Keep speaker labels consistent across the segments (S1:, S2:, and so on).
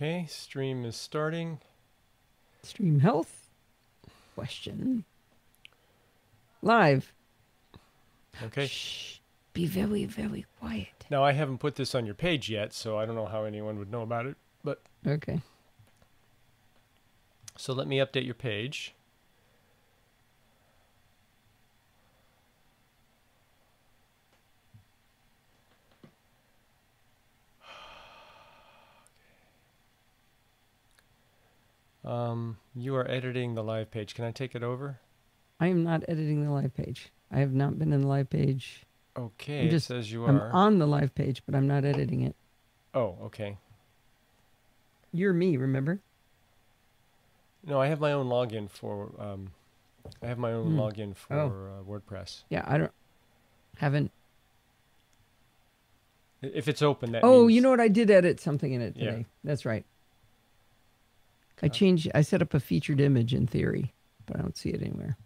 S1: Okay, stream is starting.
S2: Stream health. Question. Live.
S1: Okay.
S2: Shh. Be very, very quiet.
S1: Now, I haven't put this on your page yet, so I don't know how anyone would know about it. But
S2: okay.
S1: So let me update your page. You are editing the live page. Can I take it over?
S2: I am not editing the live page. I have not been in the live page.
S1: Okay, it says you
S2: I'm
S1: are.
S2: on the live page, but I'm not editing it.
S1: Oh, okay.
S2: You're me, remember?
S1: No, I have my own login for WordPress.
S2: Yeah, haven't.
S1: If it's open, that
S2: Oh,
S1: means...
S2: you know what? I did edit something in it today.
S1: Yeah.
S2: That's right. I set up a featured image in theory, but I don't see it anywhere.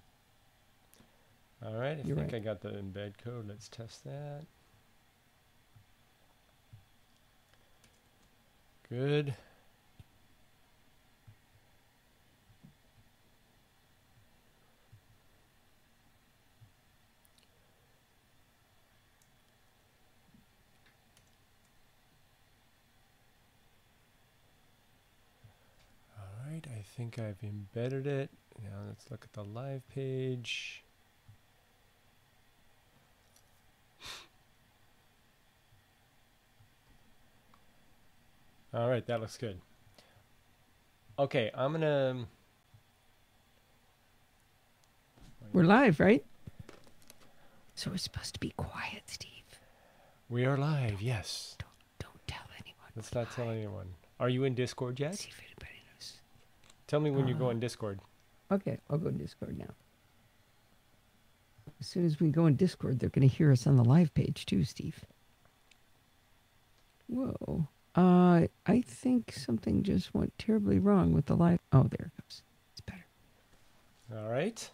S1: All right, I think I got the embed code. Let's test that. Good. All right, I think I've embedded it. Now let's look at the live page. All right, that looks good. Okay, I'm gonna...
S2: We're live, right? So we're supposed to be quiet, Steve.
S1: We are live, yes.
S2: Don't tell anyone.
S1: Let's not tell anyone. Are you in Discord yet?
S2: See if anybody knows.
S1: Tell me when you go in Discord.
S2: Okay, I'll go in Discord now. As soon as we go in Discord, they're going to hear us on the live page too, Steve. Whoa. I think something just went terribly wrong with the live. Oh, there it goes. It's better.
S1: All right.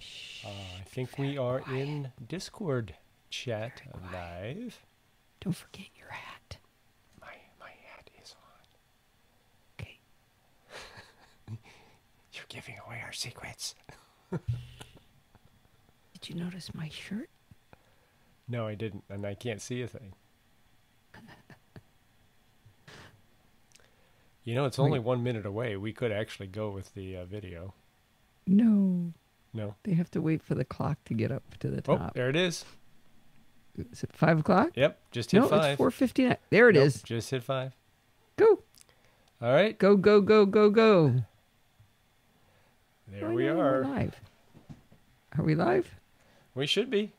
S1: I think we are in Discord chat live.
S2: Don't forget your hat.
S1: My hat is on.
S2: Okay.
S1: You're giving away our secrets.
S2: Did you notice my shirt?
S1: No, I didn't, and I can't see a thing. You know, it's only 1 minute away. We could actually go with the video.
S2: No.
S1: No.
S2: They have to wait for the clock to get up to the top.
S1: Oh, there it is.
S2: Is it 5 o'clock?
S1: Yep, just hit 5.
S2: No, it's 4:59. There it is.
S1: Just hit 5.
S2: Go.
S1: All right.
S2: Go, go, go, go, go.
S1: There we are.
S2: We're live. Are we live?
S1: We should be.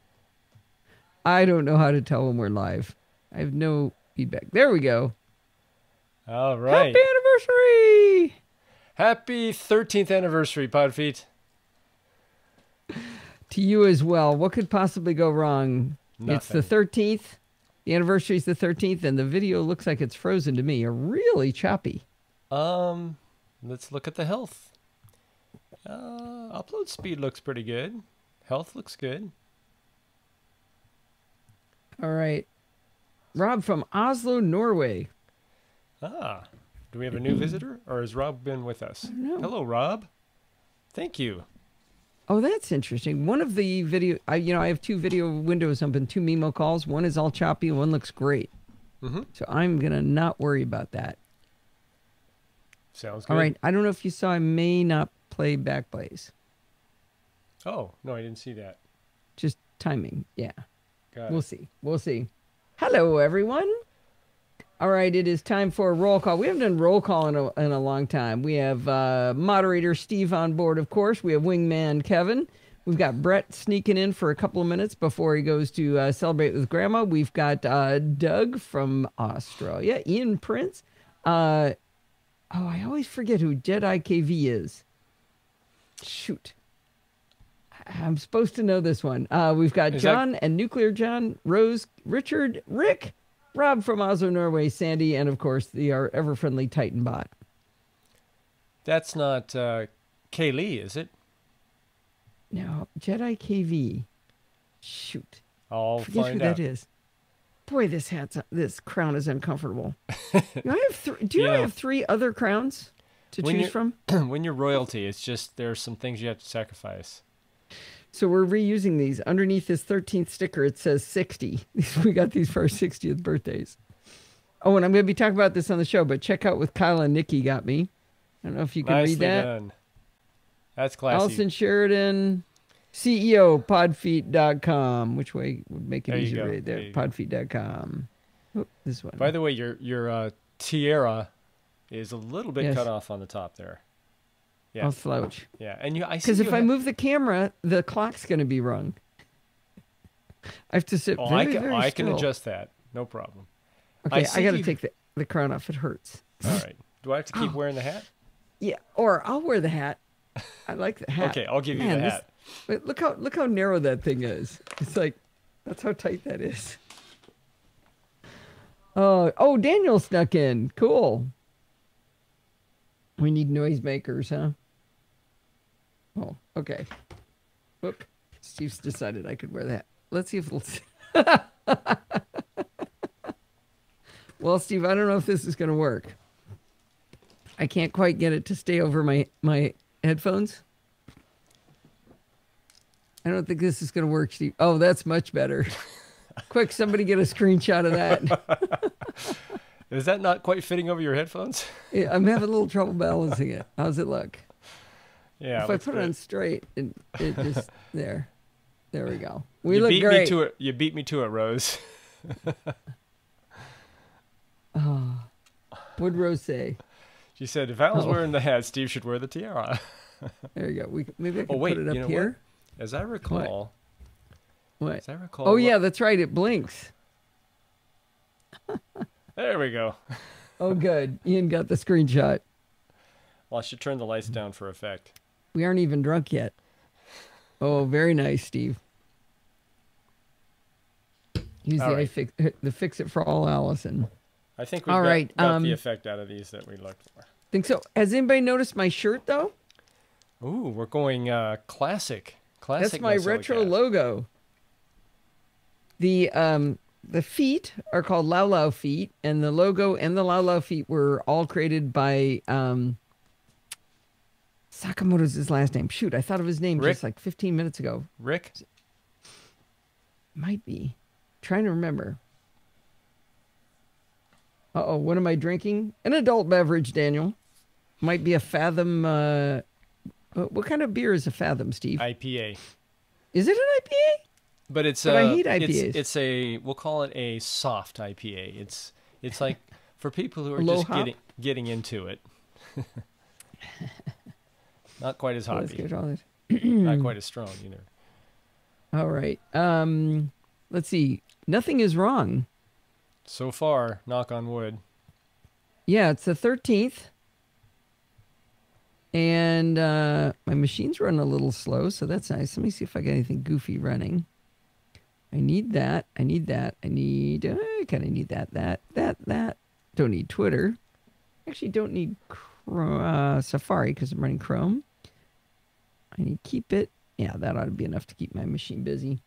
S2: I don't know how to tell when we're live. I have no feedback. There we go.
S1: All right.
S2: Happy anniversary!
S1: Happy 13th anniversary, Podfeet.
S2: To you as well. What could possibly go wrong?
S1: Nothing.
S2: It's the 13th. The anniversary is the 13th, and the video looks like it's frozen to me. Really choppy.
S1: Let's look at the health. Upload speed looks pretty good. Health looks good.
S2: All right. Rob from Oslo, Norway.
S1: Ah, do we have a new visitor, or has Rob been with us?
S2: I don't know.
S1: Hello, Rob. Thank you.
S2: Oh, that's interesting. One of the video, I have 2 video windows open, 2 Mimo calls. One is all choppy, and one looks great.
S1: Mm-hmm.
S2: So I'm going to not worry about that.
S1: Sounds good.
S2: All right. I don't know if you saw, I may not play Backblaze.
S1: Oh, no, I didn't see that.
S2: Just timing. Yeah.
S1: Got
S2: We'll
S1: it.
S2: see. We'll see. Hello, everyone. All right, it is time for a roll call. We haven't done roll call in a long time. We have moderator Steve on board, of course. We have wingman Kevin. We've got Brett sneaking in for a couple of minutes before he goes to celebrate with Grandma. We've got Doug from Australia, Ian Prince. I always forget who Jedi KV is. Shoot. I'm supposed to know this one. We've got John and Nuclear John, Rose, Richard, Rick, Rob from Oslo, Norway, Sandy, and of course our ever-friendly Titan bot.
S1: That's not Kaylee, is it?
S2: No, Jedi KV. Shoot.
S1: I'll
S2: Forget
S1: find
S2: who
S1: out.
S2: that is. Boy, this crown is uncomfortable. Do you have 3 other crowns to choose from?
S1: When you're royalty, it's just there's some things you have to sacrifice.
S2: So we're reusing these. Underneath this 13th sticker, it says 60. We got these for our 60th birthdays. Oh, and I'm going to be talking about this on the show, but check out what Kyle and Nikki got me. I don't know if you can read that.
S1: Done. That's classy.
S2: Allison Sheridan, CEO, podfeet.com. Which way would make it easier to read there? Podfeet.com. Oh, this one.
S1: By the way, your tiara is a little bit cut off on the top there. Yeah.
S2: I'll slouch.
S1: Yeah, and I see.
S2: Because if I move the camera, the clock's going to be rung. I have to sit very still.
S1: I can adjust that. No problem.
S2: Okay, I got to take the crown off. It hurts.
S1: All right. Do I have to keep wearing the hat?
S2: Yeah, or I'll wear the hat. I like the hat.
S1: Okay, I'll give you the hat.
S2: But look how narrow that thing is. It's like, that's how tight that is. Oh, Daniel snuck in. Cool. We need noisemakers, huh? Oh, okay. Whoop. Steve's decided I could wear that. Let's see if it'll... Well, Steve, I don't know if this is going to work. I can't quite get it to stay over my headphones. I don't think this is going to work, Steve. Oh, that's much better. Quick, somebody get a screenshot of that.
S1: Is that not quite fitting over your headphones?
S2: Yeah, I'm having a little trouble balancing it. How's it look?
S1: Yeah.
S2: If I put it on straight, it just there. There we go.
S1: You look great. You beat me to it, Rose.
S2: Oh, what'd Rose say?
S1: She said, if Al's wearing the hat, Steve should wear the tiara.
S2: There you go. Maybe I can put it up here.
S1: What? As I recall.
S2: What?
S1: As I recall.
S2: Oh, yeah, that's right. It blinks.
S1: There we go.
S2: Oh, good. Ian got the screenshot.
S1: Well, I should turn the lights down for effect.
S2: We aren't even drunk yet. Oh, very nice, Steve. Use the Fix It for All Allison.
S1: I think we've got the effect out of these that we looked for.
S2: Think so. Has anybody noticed my shirt, though?
S1: Ooh, we're going classic.
S2: That's my retro logo. The feet are called Lau Lau feet, and the logo and the Lau Lau feet were all created by Sakamoto's his last name. Shoot, I thought of his name just like 15 minutes ago.
S1: Rick?
S2: Might be. Trying to remember. Uh-oh, what am I drinking? An adult beverage, Daniel. Might be a Fathom. What kind of beer is a Fathom, Steve?
S1: IPA.
S2: Is it an IPA?
S1: But it's
S2: I hate IPAs.
S1: We'll call it a soft IPA. It's like for people who are just getting into it. Not quite as hoppy. Not quite as strong either.
S2: All right. Let's see. Nothing is wrong.
S1: So far, knock on wood.
S2: Yeah, it's the 13th. And my machine's running a little slow, so that's nice. Let me see if I got anything goofy running. I need that. I kind of need that. Don't need Twitter. Actually, don't need Safari because I'm running Chrome. I need Keep It. Yeah, that ought to be enough to keep my machine busy.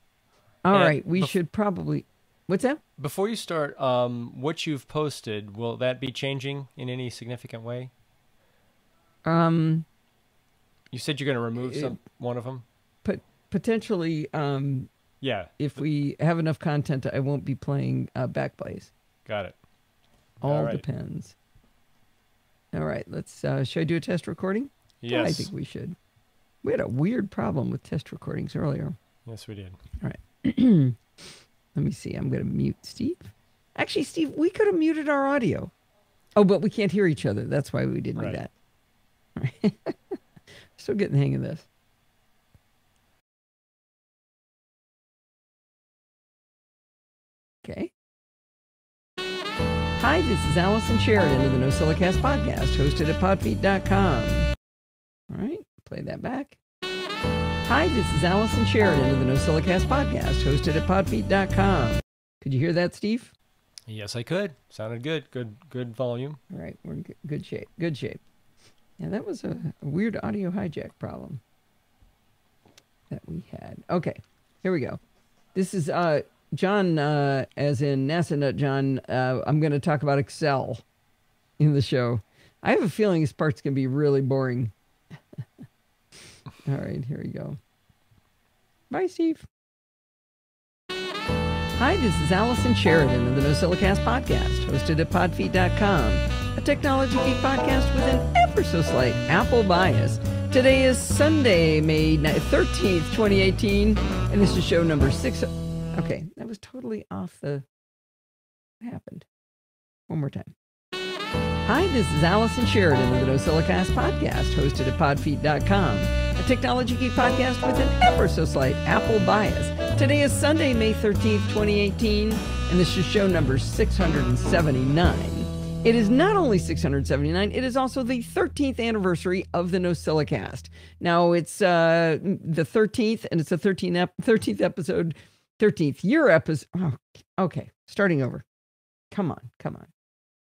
S2: All right, we should probably... What's that?
S1: Before you start, what you've posted, will that be changing in any significant way? You said you're going to remove one of them?
S2: Potentially,
S1: yeah.
S2: If we have enough content, I won't be playing Backblaze.
S1: Got it.
S2: All depends. All right, let's. Should I do a test recording?
S1: Yes.
S2: I think we should. We had a weird problem with test recordings earlier.
S1: Yes, we did.
S2: All right. Let me see. I'm going to mute Steve. Actually, Steve, we could have muted our audio. Oh, but we can't hear each other. That's why we didn't do that. All right. Still getting the hang of this. Okay. Hi, this is Allison Sheridan of the NosillaCast podcast, hosted at podfeet.com. All right, play that back. Hi, this is Allison Sheridan of the NosillaCast podcast, hosted at podfeet.com. Could you hear that, Steve?
S1: Yes, I could. Sounded good. Good volume.
S2: All right, we're in good shape. Good shape. Yeah, that was a weird audio hijack problem that we had. Okay, here we go. This is John, as in NASA Nut John, I'm going to talk about Excel in the show. I have a feeling this part's going to be really boring. All right, here we go. Bye, Steve. Hi, this is Allison Sheridan of the NosillaCast podcast, hosted at podfeet.com, a technology geek podcast with an ever so slight Apple bias. Today is Sunday, May 13th, 2018, and this is show number 6. Okay, that was totally off the... What happened? One more time. Hi, this is Allison Sheridan of the NosillaCast podcast, hosted at podfeet.com, a technology geek podcast with an ever so slight Apple bias. Today is Sunday, May 13th, 2018, and this is show number 679. It is not only 679, it is also the 13th anniversary of the NosillaCast. Now, it's the 13th, and it's the 13th episode, 13th year episode. Oh, okay, starting over. Come on.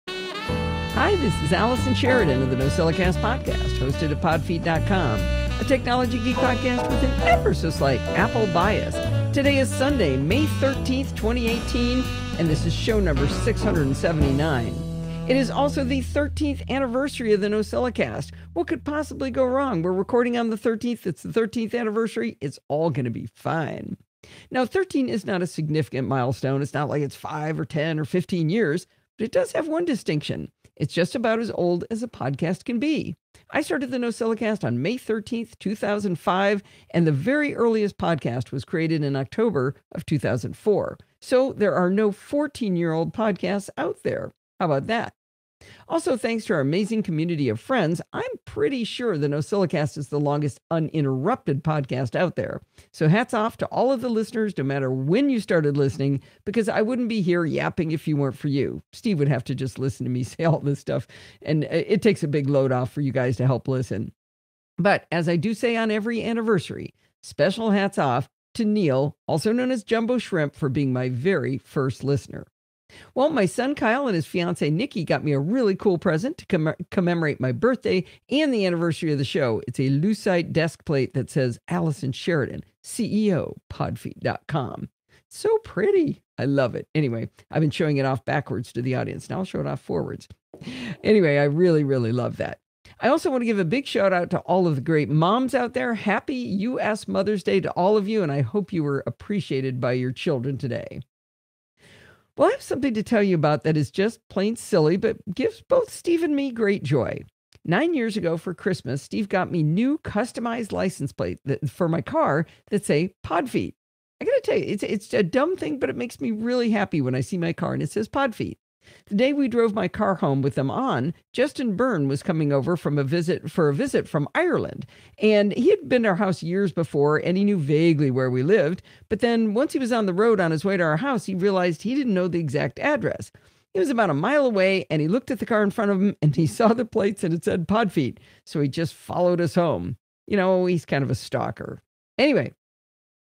S2: Hi, this is Allison Sheridan of the NosillaCast podcast, hosted at podfeet.com, a technology geek podcast with an ever so slight Apple bias. Today is Sunday, May 13th, 2018, and this is show number 679. It is also the 13th anniversary of the NosillaCast. What could possibly go wrong? We're recording on the 13th. It's the 13th anniversary. It's all going to be fine. Now, 13 is not a significant milestone. It's not like it's 5 or 10 or 15 years, but it does have one distinction. It's just about as old as a podcast can be. I started the NosillaCast on May 13th, 2005, and the very earliest podcast was created in October of 2004. So there are no 14-year-old podcasts out there. How about that? Also, thanks to our amazing community of friends, I'm pretty sure the NosillaCast is the longest uninterrupted podcast out there. So hats off to all of the listeners, no matter when you started listening, because I wouldn't be here yapping if you weren't for you. Steve would have to just listen to me say all this stuff, and it takes a big load off for you guys to help listen. But as I do say on every anniversary, special hats off to Neil, also known as Jumbo Shrimp, for being my very first listener. Well, my son Kyle and his fiancee Nikki got me a really cool present to commemorate my birthday and the anniversary of the show. It's a lucite desk plate that says Allison Sheridan, CEO, podfeet.com. So pretty. I love it. Anyway, I've been showing it off backwards to the audience. Now I'll show it off forwards. Anyway, I really, really love that. I also want to give a big shout out to all of the great moms out there. Happy U.S. Mother's Day to all of you, and I hope you were appreciated by your children today. Well, I have something to tell you about that is just plain silly, but gives both Steve and me great joy. 9 years ago for Christmas, Steve got me new customized license plate for my car that say Podfeet. I got to tell you, it's a dumb thing, but it makes me really happy when I see my car and it says Podfeet. The day we drove my car home with them on, Justin Byrne was coming over for a visit from Ireland. And he had been to our house years before, and he knew vaguely where we lived. But then once he was on the road on his way to our house, he realized he didn't know the exact address. He was about a mile away, and he looked at the car in front of him, and he saw the plates, and it said Podfeet. So he just followed us home. You know, he's kind of a stalker. Anyway,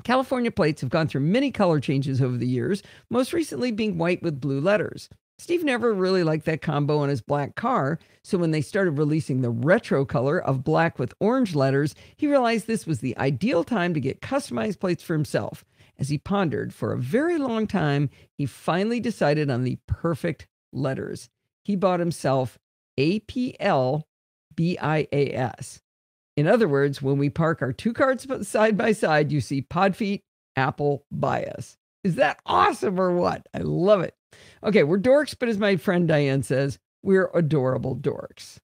S2: California plates have gone through many color changes over the years, most recently being white with blue letters. Steve never really liked that combo on his black car, so when they started releasing the retro color of black with orange letters, he realized this was the ideal time to get customized plates for himself. As he pondered for a very long time, he finally decided on the perfect letters. He bought himself APLBIAS. In other words, when we park our two cars side by side, you see Podfeet, Apple bias. Is that awesome or what? I love it. Okay, we're dorks, but as my friend Diane says, we're adorable dorks.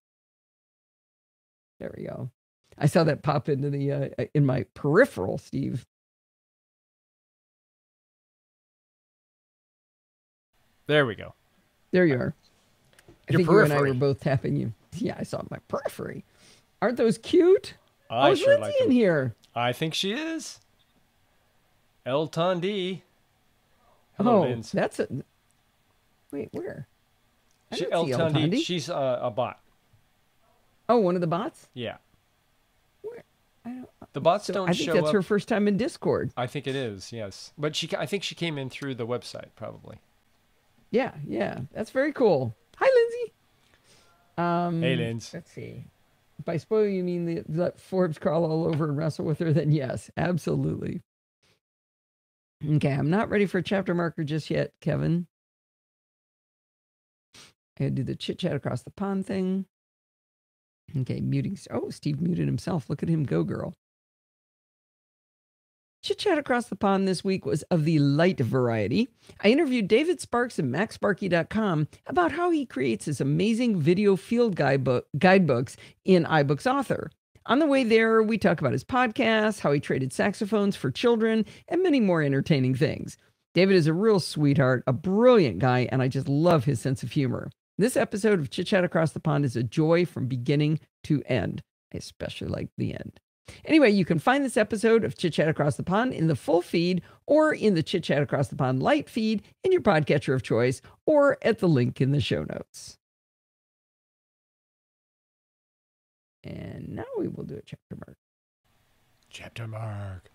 S2: There we go. I saw that pop into the in my peripheral, Steve.
S1: There we go.
S2: There you are. I
S1: Your
S2: think
S1: periphery.
S2: you and I were both tapping you. Yeah, I saw my periphery. Aren't those cute?
S1: I
S2: is
S1: sure
S2: Lindsay
S1: like them.
S2: in here?
S1: I think she is. El Tondi. Hello,
S2: Oh,
S1: Linz.
S2: that's a... Wait, where? I don't
S1: El
S2: see El
S1: Tondi.
S2: Tondi.
S1: She's a bot.
S2: Oh, one of the bots?
S1: Yeah.
S2: Where? I don't...
S1: The bots
S2: So
S1: don't
S2: I think
S1: show
S2: that's
S1: up.
S2: her first time in Discord.
S1: I think it is, yes. But I think she came in through the website, probably.
S2: Yeah. That's very cool. Hi, Lindsay.
S1: Hey, Linz.
S2: Let's see. By spoil, you mean let Forbes crawl all over and wrestle with her? Then yes, absolutely. Okay, I'm not ready for a chapter marker just yet, Kevin. I gotta do the chit chat across the pond thing. Okay, muting. Oh, Steve muted himself. Look at him go, girl. Chit chat across the pond this week was of the light variety. I interviewed David Sparks and MaxSparky.com about how he creates his amazing video field guidebooks in iBooks Author. On the way there, we talk about his podcast, how he traded saxophones for children, and many more entertaining things. David is a real sweetheart, a brilliant guy, and I just love his sense of humor. This episode of Chit Chat Across the Pond is a joy from beginning to end. I especially like the end. Anyway, you can find this episode of Chit Chat Across the Pond in the full feed or in the Chit Chat Across the Pond light feed in your podcatcher of choice or at the link in the show notes. And now we will do a chapter mark.
S1: Chapter mark.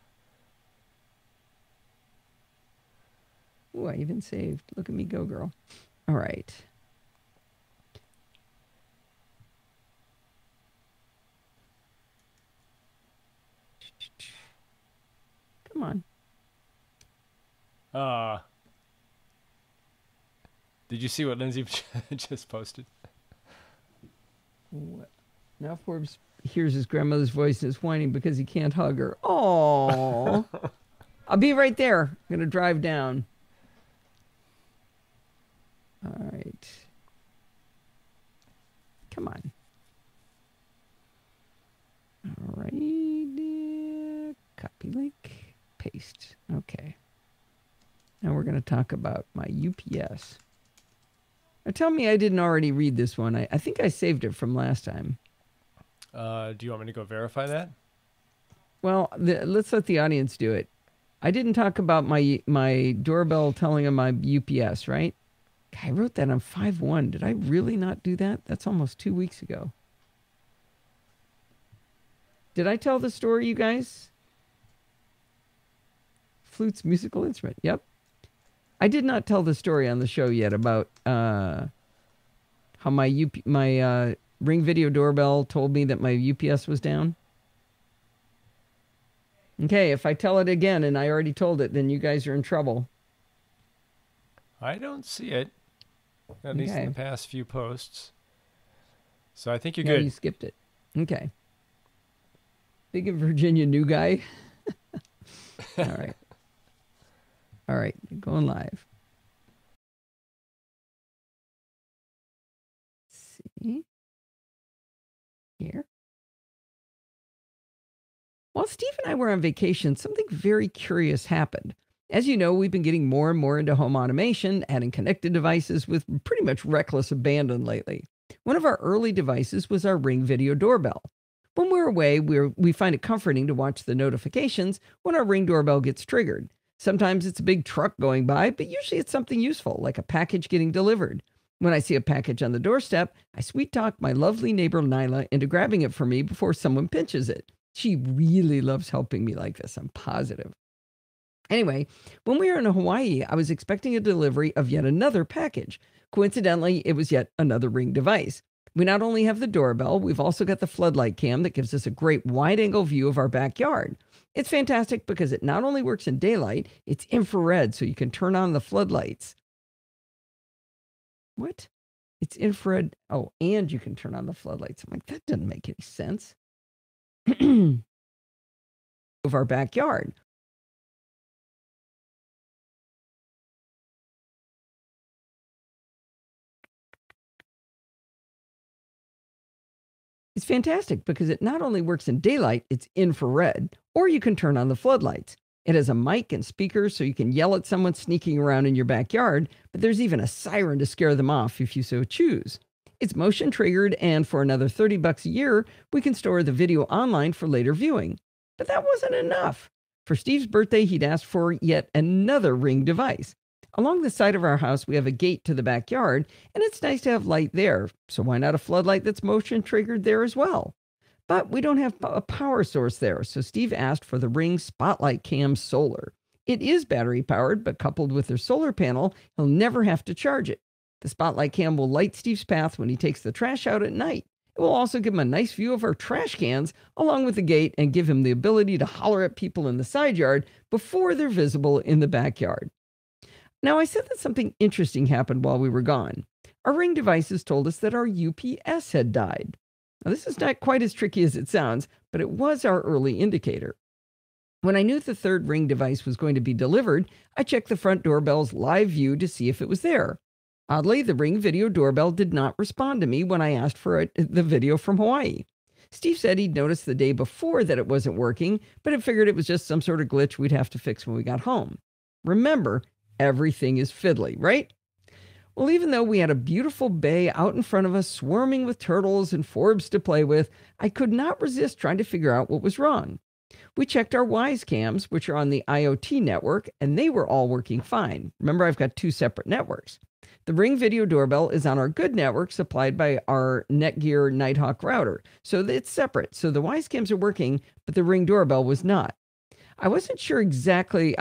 S2: Ooh, I even saved. Look at me go, girl. All right. Come on.
S1: Did you see what Lindsay just posted?
S2: What? Now Forbes hears his grandmother's voice and is whining because he can't hug her. Oh, I'll be right there. I'm going to drive down. All right. Come on. All right. Copy link. Paste. Okay. Now we're going to talk about my UPS. Now tell me I didn't already read this one. I think I saved it from last time.
S1: Do you want me to go verify that?
S2: Well, let's let the audience do it. I didn't talk about my doorbell telling him my UPS, right? I wrote that on 5/1. Did I really not do that? That's almost 2 weeks ago. Did I tell the story, you guys? Flute's musical instrument. Yep. I did not tell the story on the show yet about how my Ring Video doorbell told me that my UPS was down. Okay, if I tell it again and I already told it, then you guys are in trouble.
S1: I don't see it. At least in the past few posts. So I think you're good.
S2: You skipped it. Okay. Big in Virginia new guy. All right. All right, going live. Let's see. Here. While Steve and I were on vacation, something very curious happened. As you know, we've been getting more and more into home automation, adding connected devices with pretty much reckless abandon lately. One of our early devices was our Ring Video doorbell. When we're away, we find it comforting to watch the notifications when our Ring doorbell gets triggered. Sometimes it's a big truck going by, but usually it's something useful, like a package getting delivered. When I see a package on the doorstep, I sweet talk my lovely neighbor Nyla into grabbing it for me before someone pinches it. She really loves helping me like this, I'm positive. Anyway, when we were in Hawaii, I was expecting a delivery of yet another package. Coincidentally, it was yet another Ring device. We not only have the doorbell, we've also got the floodlight cam that gives us a great wide-angle view of our backyard. It's fantastic because it not only works in daylight, it's infrared, so you can turn on the floodlights. What? It's infrared. Oh, and you can turn on the floodlights. I'm like, that doesn't make any sense. Of our backyard. It's fantastic because it not only works in daylight, it's infrared, or you can turn on the floodlights. It has a mic and speakers so you can yell at someone sneaking around in your backyard, but there's even a siren to scare them off if you so choose. It's motion triggered, and for another $30 a year, we can store the video online for later viewing. But that wasn't enough. For Steve's birthday, he'd asked for yet another Ring device. Along the side of our house, we have a gate to the backyard, and it's nice to have light there, so why not a floodlight that's motion triggered there as well? But we don't have a power source there, so Steve asked for the Ring Spotlight Cam Solar. It is battery powered, but coupled with their solar panel, he'll never have to charge it. The Spotlight Cam will light Steve's path when he takes the trash out at night. It will also give him a nice view of our trash cans along with the gate and give him the ability to holler at people in the side yard before they're visible in the backyard. Now, I said that something interesting happened while we were gone. Our Ring devices told us that our UPS had died. Now, this is not quite as tricky as it sounds, but it was our early indicator. When I knew the third Ring device was going to be delivered, I checked the front doorbell's live view to see if it was there. Oddly, the Ring video doorbell did not respond to me when I asked for the video from Hawaii. Steve said he'd noticed the day before that it wasn't working, but had figured it was just some sort of glitch we'd have to fix when we got home. Remember, everything is fiddly, right? Well, even though we had a beautiful bay out in front of us swarming with turtles and forbs to play with, I could not resist trying to figure out what was wrong. We checked our Wise cams, which are on the IoT network, and they were all working fine. Remember, I've got 2 separate networks. The Ring video doorbell is on our good network supplied by our Netgear Nighthawk router, so it's separate. So the Wise cams are working, but the Ring doorbell was not. I'm not sure exactly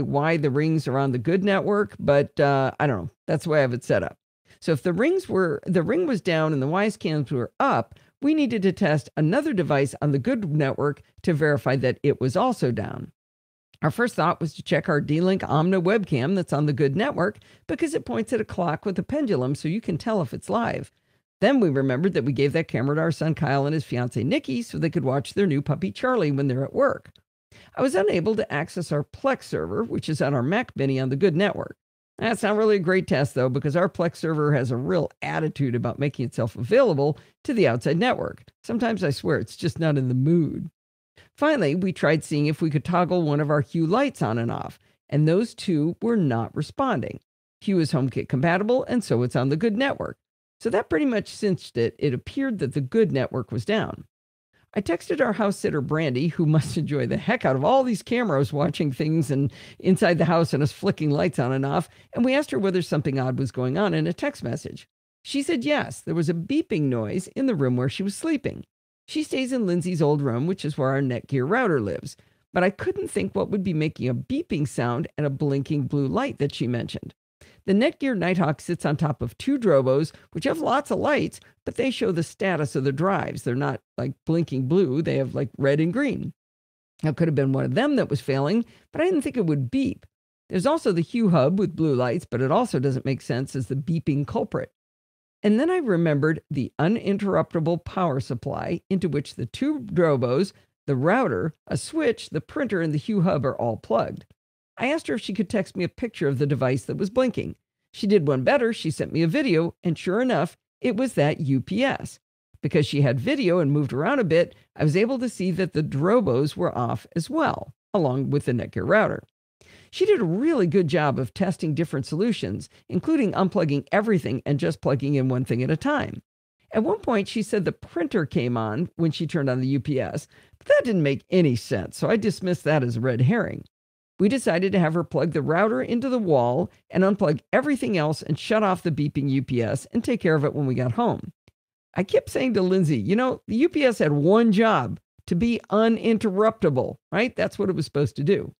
S2: why the Rings are on the good network, but I don't know. That's the way I have it set up. So if the Ring was down and the Wise cams were up, we needed to test another device on the good network to verify that it was also down. Our first thought was to check our D-Link Omna webcam that's on the good network because it points at a clock with a pendulum so you can tell if it's live. Then we remembered that we gave that camera to our son Kyle and his fiancée Nikki so they could watch their new puppy Charlie when they're at work. I was unable to access our Plex server, which is on our Mac Mini on the good network. That's not really a great test, though, because our Plex server has a real attitude about making itself available to the outside network. Sometimes I swear it's just not in the mood. Finally, we tried seeing if we could toggle one of our Hue lights on and off, and those 2 were not responding. Hue is HomeKit compatible, and so it's on the good network. So that pretty much cinched it. It appeared that the good network was down. I texted our house sitter, Brandy, who must enjoy the heck out of all these cameras watching things and inside the house and us flicking lights on and off, and we asked her whether something odd was going on in a text message. She said yes, there was a beeping noise in the room where she was sleeping. She stays in Lindsay's old room, which is where our Netgear router lives, but I couldn't think what would be making a beeping sound and a blinking blue light that she mentioned. The Netgear Nighthawk sits on top of 2 Drobos, which have lots of lights, but they show the status of the drives. They're not like blinking blue. They have like red and green. Now, it could have been one of them that was failing, but I didn't think it would beep. There's also the Hue hub with blue lights, but it also doesn't make sense as the beeping culprit. And then I remembered the uninterruptible power supply into which the 2 Drobos, the router, a switch, the printer, and the Hue hub are all plugged. I asked her if she could text me a picture of the device that was blinking. She did one better. She sent me a video, and sure enough, it was that UPS. Because she had video and moved around a bit, I was able to see that the Drobos were off as well, along with the Netgear router. She did a really good job of testing different solutions, including unplugging everything and just plugging in one thing at a time. At one point, she said the printer came on when she turned on the UPS, but that didn't make any sense, so I dismissed that as a red herring. We decided to have her plug the router into the wall and unplug everything else and shut off the beeping UPS and take care of it when we got home. I kept saying to Lindsay, the UPS had one job, to be uninterruptible, right? That's what it was supposed to do.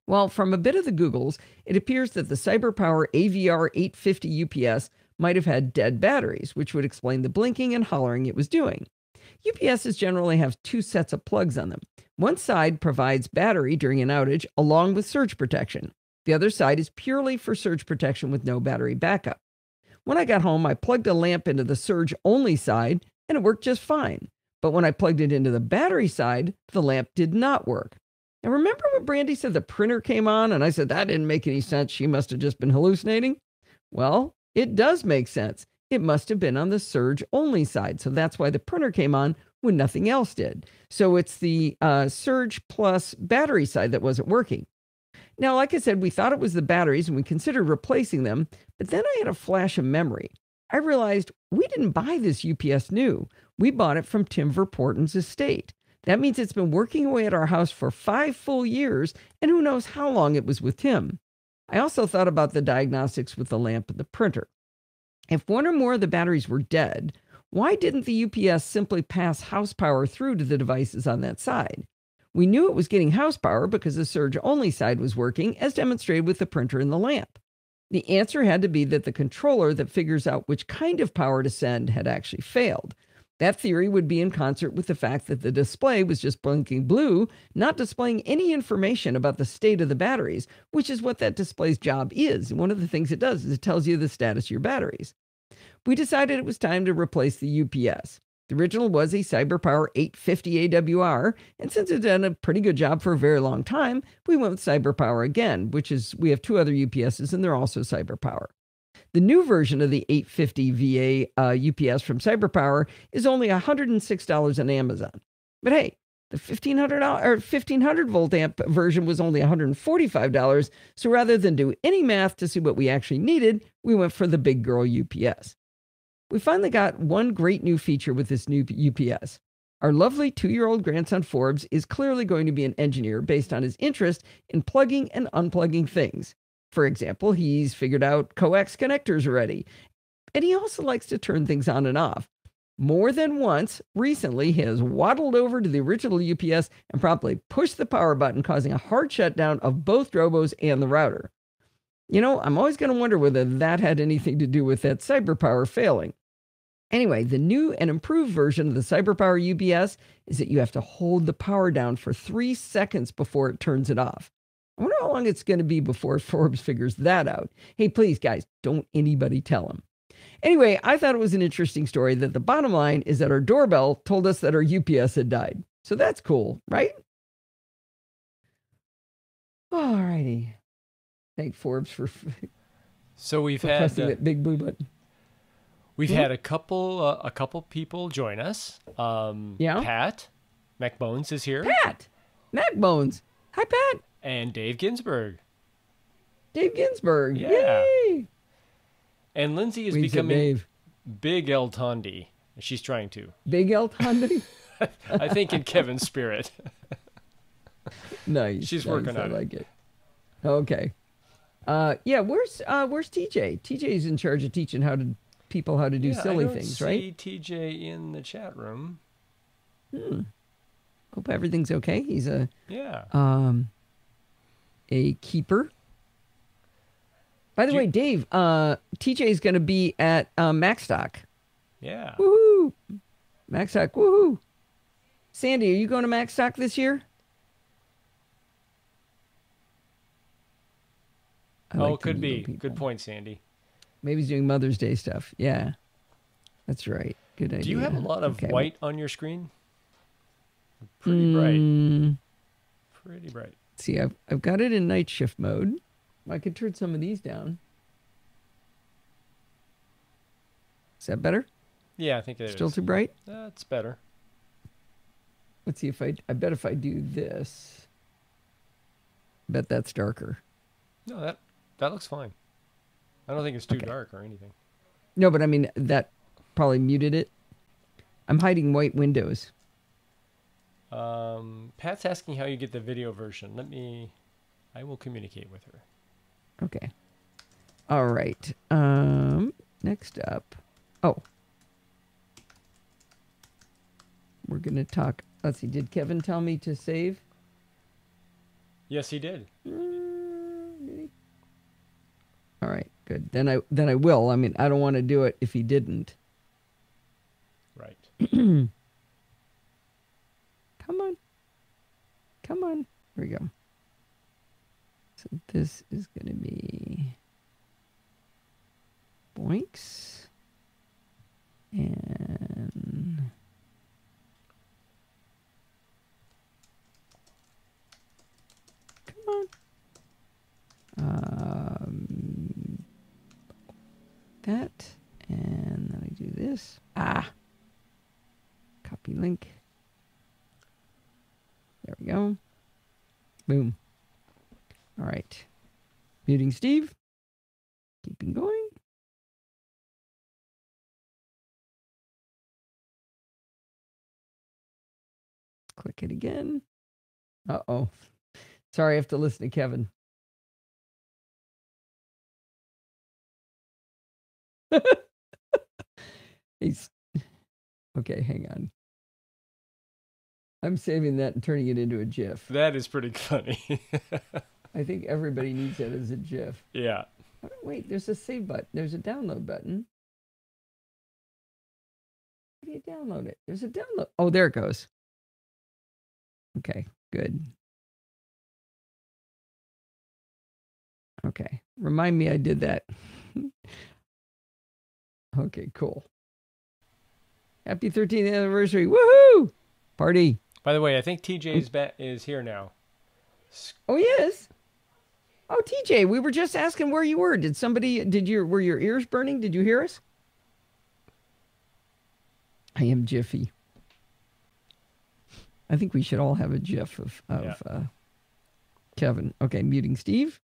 S2: Well, from a bit of the Googles, it appears that the CyberPower AVR 850 UPS might have had dead batteries, which would explain the blinking and hollering it was doing. UPSs generally have 2 sets of plugs on them. One side provides battery during an outage along with surge protection. The other side is purely for surge protection with no battery backup. When I got home, I plugged a lamp into the surge-only side, and it worked just fine. But when I plugged it into the battery side, the lamp did not work. Now, remember when Brandy said the printer came on, and I said that didn't make any sense. She must have just been hallucinating. Well, it does make sense. It must have been on the surge-only side, so that's why the printer came on when nothing else did. So it's the surge plus battery side that wasn't working. Now, like I said, we thought it was the batteries and we considered replacing them, but then I had a flash of memory. I realized we didn't buy this UPS new. We bought it from Tim Verporten's estate. That means it's been working away at our house for 5 full years, and who knows how long it was with Tim. I also thought about the diagnostics with the lamp and the printer. If one or more of the batteries were dead, why didn't the UPS simply pass house power through to the devices on that side? We knew it was getting house power because the surge-only side was working, as demonstrated with the printer and the lamp. The answer had to be that the controller that figures out which kind of power to send had actually failed. That theory would be in concert with the fact that the display was just blinking blue, not displaying any information about the state of the batteries, which is what that display's job is. One of the things it does is it tells you the status of your batteries. We decided it was time to replace the UPS. The original was a CyberPower 850 AWR, and since it's done a pretty good job for a very long time, we went with CyberPower again, we have 2 other UPSs and they're also CyberPower. The new version of the 850 VA UPS from CyberPower is only $106 on Amazon. But hey, the 1500 volt amp version was only $145. So rather than do any math to see what we actually needed, we went for the big girl UPS. We finally got one great new feature with this new UPS. Our lovely 2-year-old grandson Forbes is clearly going to be an engineer based on his interest in plugging and unplugging things. For example, he's figured out coax connectors already, and he also likes to turn things on and off. More than once, recently, he has waddled over to the original UPS and promptly pushed the power button, causing a hard shutdown of both Drobos and the router. You know, I'm always going to wonder whether that had anything to do with that CyberPower failing. Anyway, the new and improved version of the CyberPower UPS is that you have to hold the power down for 3 seconds before it turns it off. I wonder how long it's going to be before Forbes figures that out. Hey, please, guys, don't anybody tell him. Anyway, I thought it was an interesting story that the bottom line is that our doorbell told us that our UPS had died. So that's cool, right? All righty. Thank Forbes for pressing that big blue button.
S1: We've had a couple people join us.
S2: Yeah.
S1: Pat MacBones is here.
S2: Pat MacBones. Hi, Pat.
S1: And Dave Ginsburg.
S2: Dave Ginsburg.
S1: Yeah.
S2: Yay.
S1: And Lindsay is becoming Big El Tondi. She's trying to.
S2: Big El Tondi?
S1: I think in Kevin's spirit.
S2: Nice.
S1: She's working on it.
S2: I like it. Okay. Yeah, where's TJ? TJ's in charge of teaching people how to do silly things, right?
S1: I don't see TJ in the chat room.
S2: Hope everything's okay. He's a keeper. By the way, Dave, TJ is going to be at Macstock.
S1: Yeah.
S2: Woohoo! Macstock, woohoo! Sandy, are you going to Macstock this year?
S1: Could be. Good point, Sandy.
S2: Maybe he's doing Mother's Day stuff. Yeah, that's right. Good idea.
S1: Do you have a lot of white on your screen? Pretty bright. Pretty bright.
S2: See, I've got it in night shift mode. I could turn some of these down. Is that better?
S1: Yeah, I think it is.
S2: Still too bright?
S1: That's better.
S2: Let's see if I bet if I do this, I bet that's darker.
S1: No, that looks fine. I don't think it's too dark or anything.
S2: No, but I mean, that probably muted it. I'm hiding white windows.
S1: Pat's asking how you get the video version. I will communicate with her.
S2: Okay. All right. Next up. Oh. We're going to talk. Let's see. Did Kevin tell me to save?
S1: Yes, he did.
S2: All right. Good. Then I will. I mean, I don't want to do it if he didn't.
S1: Right.
S2: Come on. Come on. Here we go. So this is going to be boinks. And come on. That. And then I do this. Copy link. There we go. Boom. All right. Muting Steve. Keeping going. Click it again. Uh-oh. Sorry, I have to listen to Kevin. Okay, hang on. I'm saving that and turning it into a GIF.
S1: That is pretty funny.
S2: I think everybody needs that as a GIF.
S1: Yeah.
S2: Wait, there's a save button. There's a download button. How do you download it? There's a download. Oh, there it goes. Okay, good. Okay, remind me I did that. Okay, cool. Happy 13th anniversary. Woohoo! Party.
S1: By the way, I think TJ is here now.
S2: Oh, he is? Oh, TJ, we were just asking where you were. Were your ears burning? Did you hear us? I am Jiffy. I think we should all have a GIF of Kevin. Okay, muting Steve.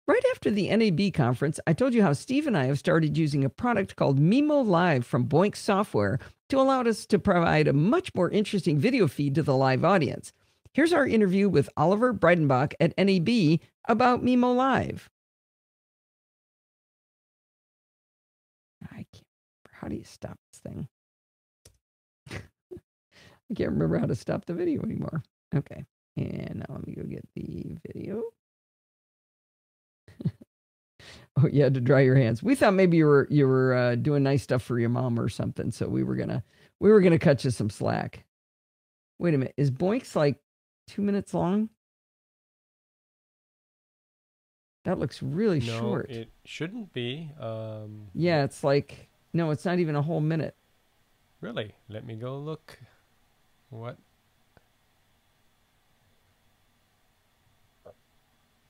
S2: Right after the NAB conference, I told you how Steve and I have started using a product called Mimo Live from Boink Software to allow us to provide a much more interesting video feed to the live audience. Here's our interview with Oliver Breidenbach at NAB about Mimo Live. I can't remember. How do you stop this thing? I can't remember how to stop the video anymore. Okay, and now let me go get the video. Oh, you had to dry your hands. We thought maybe you were doing nice stuff for your mom or something, so we were gonna cut you some slack. Wait a minute, is Boinks like 2 minutes long? That looks really short.
S1: No, it shouldn't be.
S2: Yeah, it's like no, it's not even a whole minute.
S1: Really? Let me go look. What?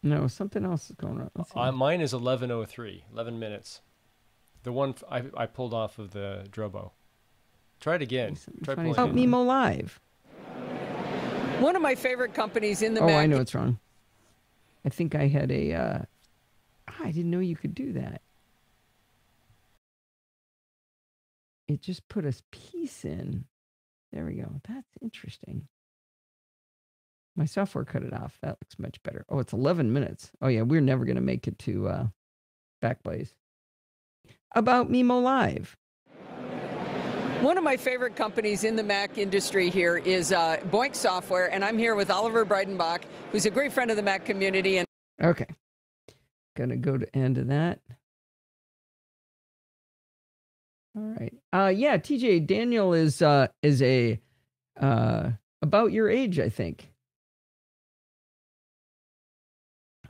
S2: No, something else is going on.
S1: Mine is 11:03, 11 minutes. The one I pulled off of the Drobo. Try it again. Try pulling it.
S2: Mimo Live.
S3: One of my favorite companies in the
S2: I know it's wrong. I think I had a... I didn't know you could do that. It just put a piece in. There we go. That's interesting. My software cut it off. That looks much better. Oh, it's 11 minutes. Oh, yeah, we're never going to make it to Backblaze. About Mimo Live.
S3: One of my favorite companies in the Mac industry here is Boink Software, and I'm here with Oliver Breidenbach, who's a great friend of the Mac community. And
S2: okay. Going to go to end of that. All right. Yeah, TJ, Daniel is a about your age, I think.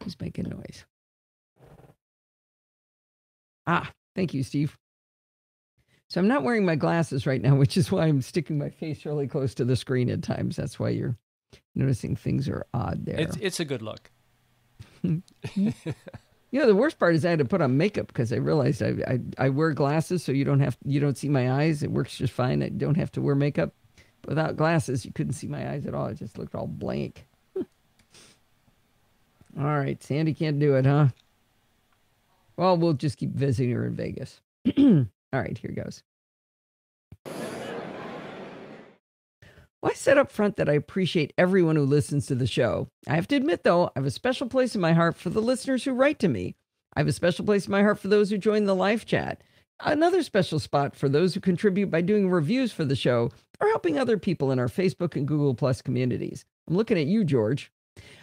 S2: Who's making noise? Thank you, Steve. So I'm not wearing my glasses right now, which is why I'm sticking my face really close to the screen at times. That's why you're noticing things are odd there.
S1: It's a good look.
S2: You know, the worst part is I had to put on makeup because I realized I wear glasses, so you don't see my eyes. It works just fine. I don't have to wear makeup. But without glasses, you couldn't see my eyes at all. It just looked all blank. All right, Sandy can't do it, huh? Well, we'll just keep visiting her in Vegas. All right, here goes. Well, I said up front that I appreciate everyone who listens to the show. I have to admit, though, I have a special place in my heart for the listeners who write to me. I have a special place in my heart for those who join the live chat. Another special spot for those who contribute by doing reviews for the show or helping other people in our Facebook and Google Plus communities. I'm looking at you, George.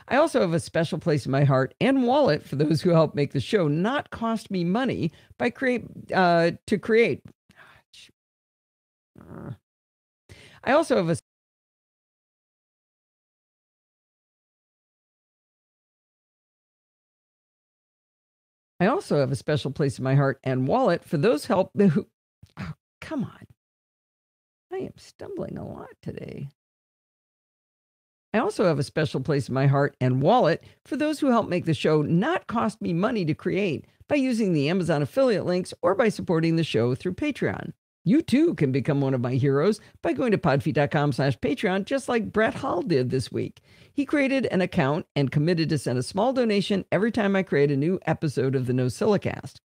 S2: I also have a special place in my heart and wallet for those who help make the show not cost me money by create. I also have a special place in my heart and wallet for those who... Oh, come on. I am stumbling a lot today. I also have a special place in my heart and wallet for those who help make the show not cost me money to create by using the Amazon affiliate links or by supporting the show through Patreon. You too can become one of my heroes by going to podfeet.com/Patreon, just like Brett Hall did this week. He created an account and committed to send a small donation every time I create a new episode of the NosillaCast.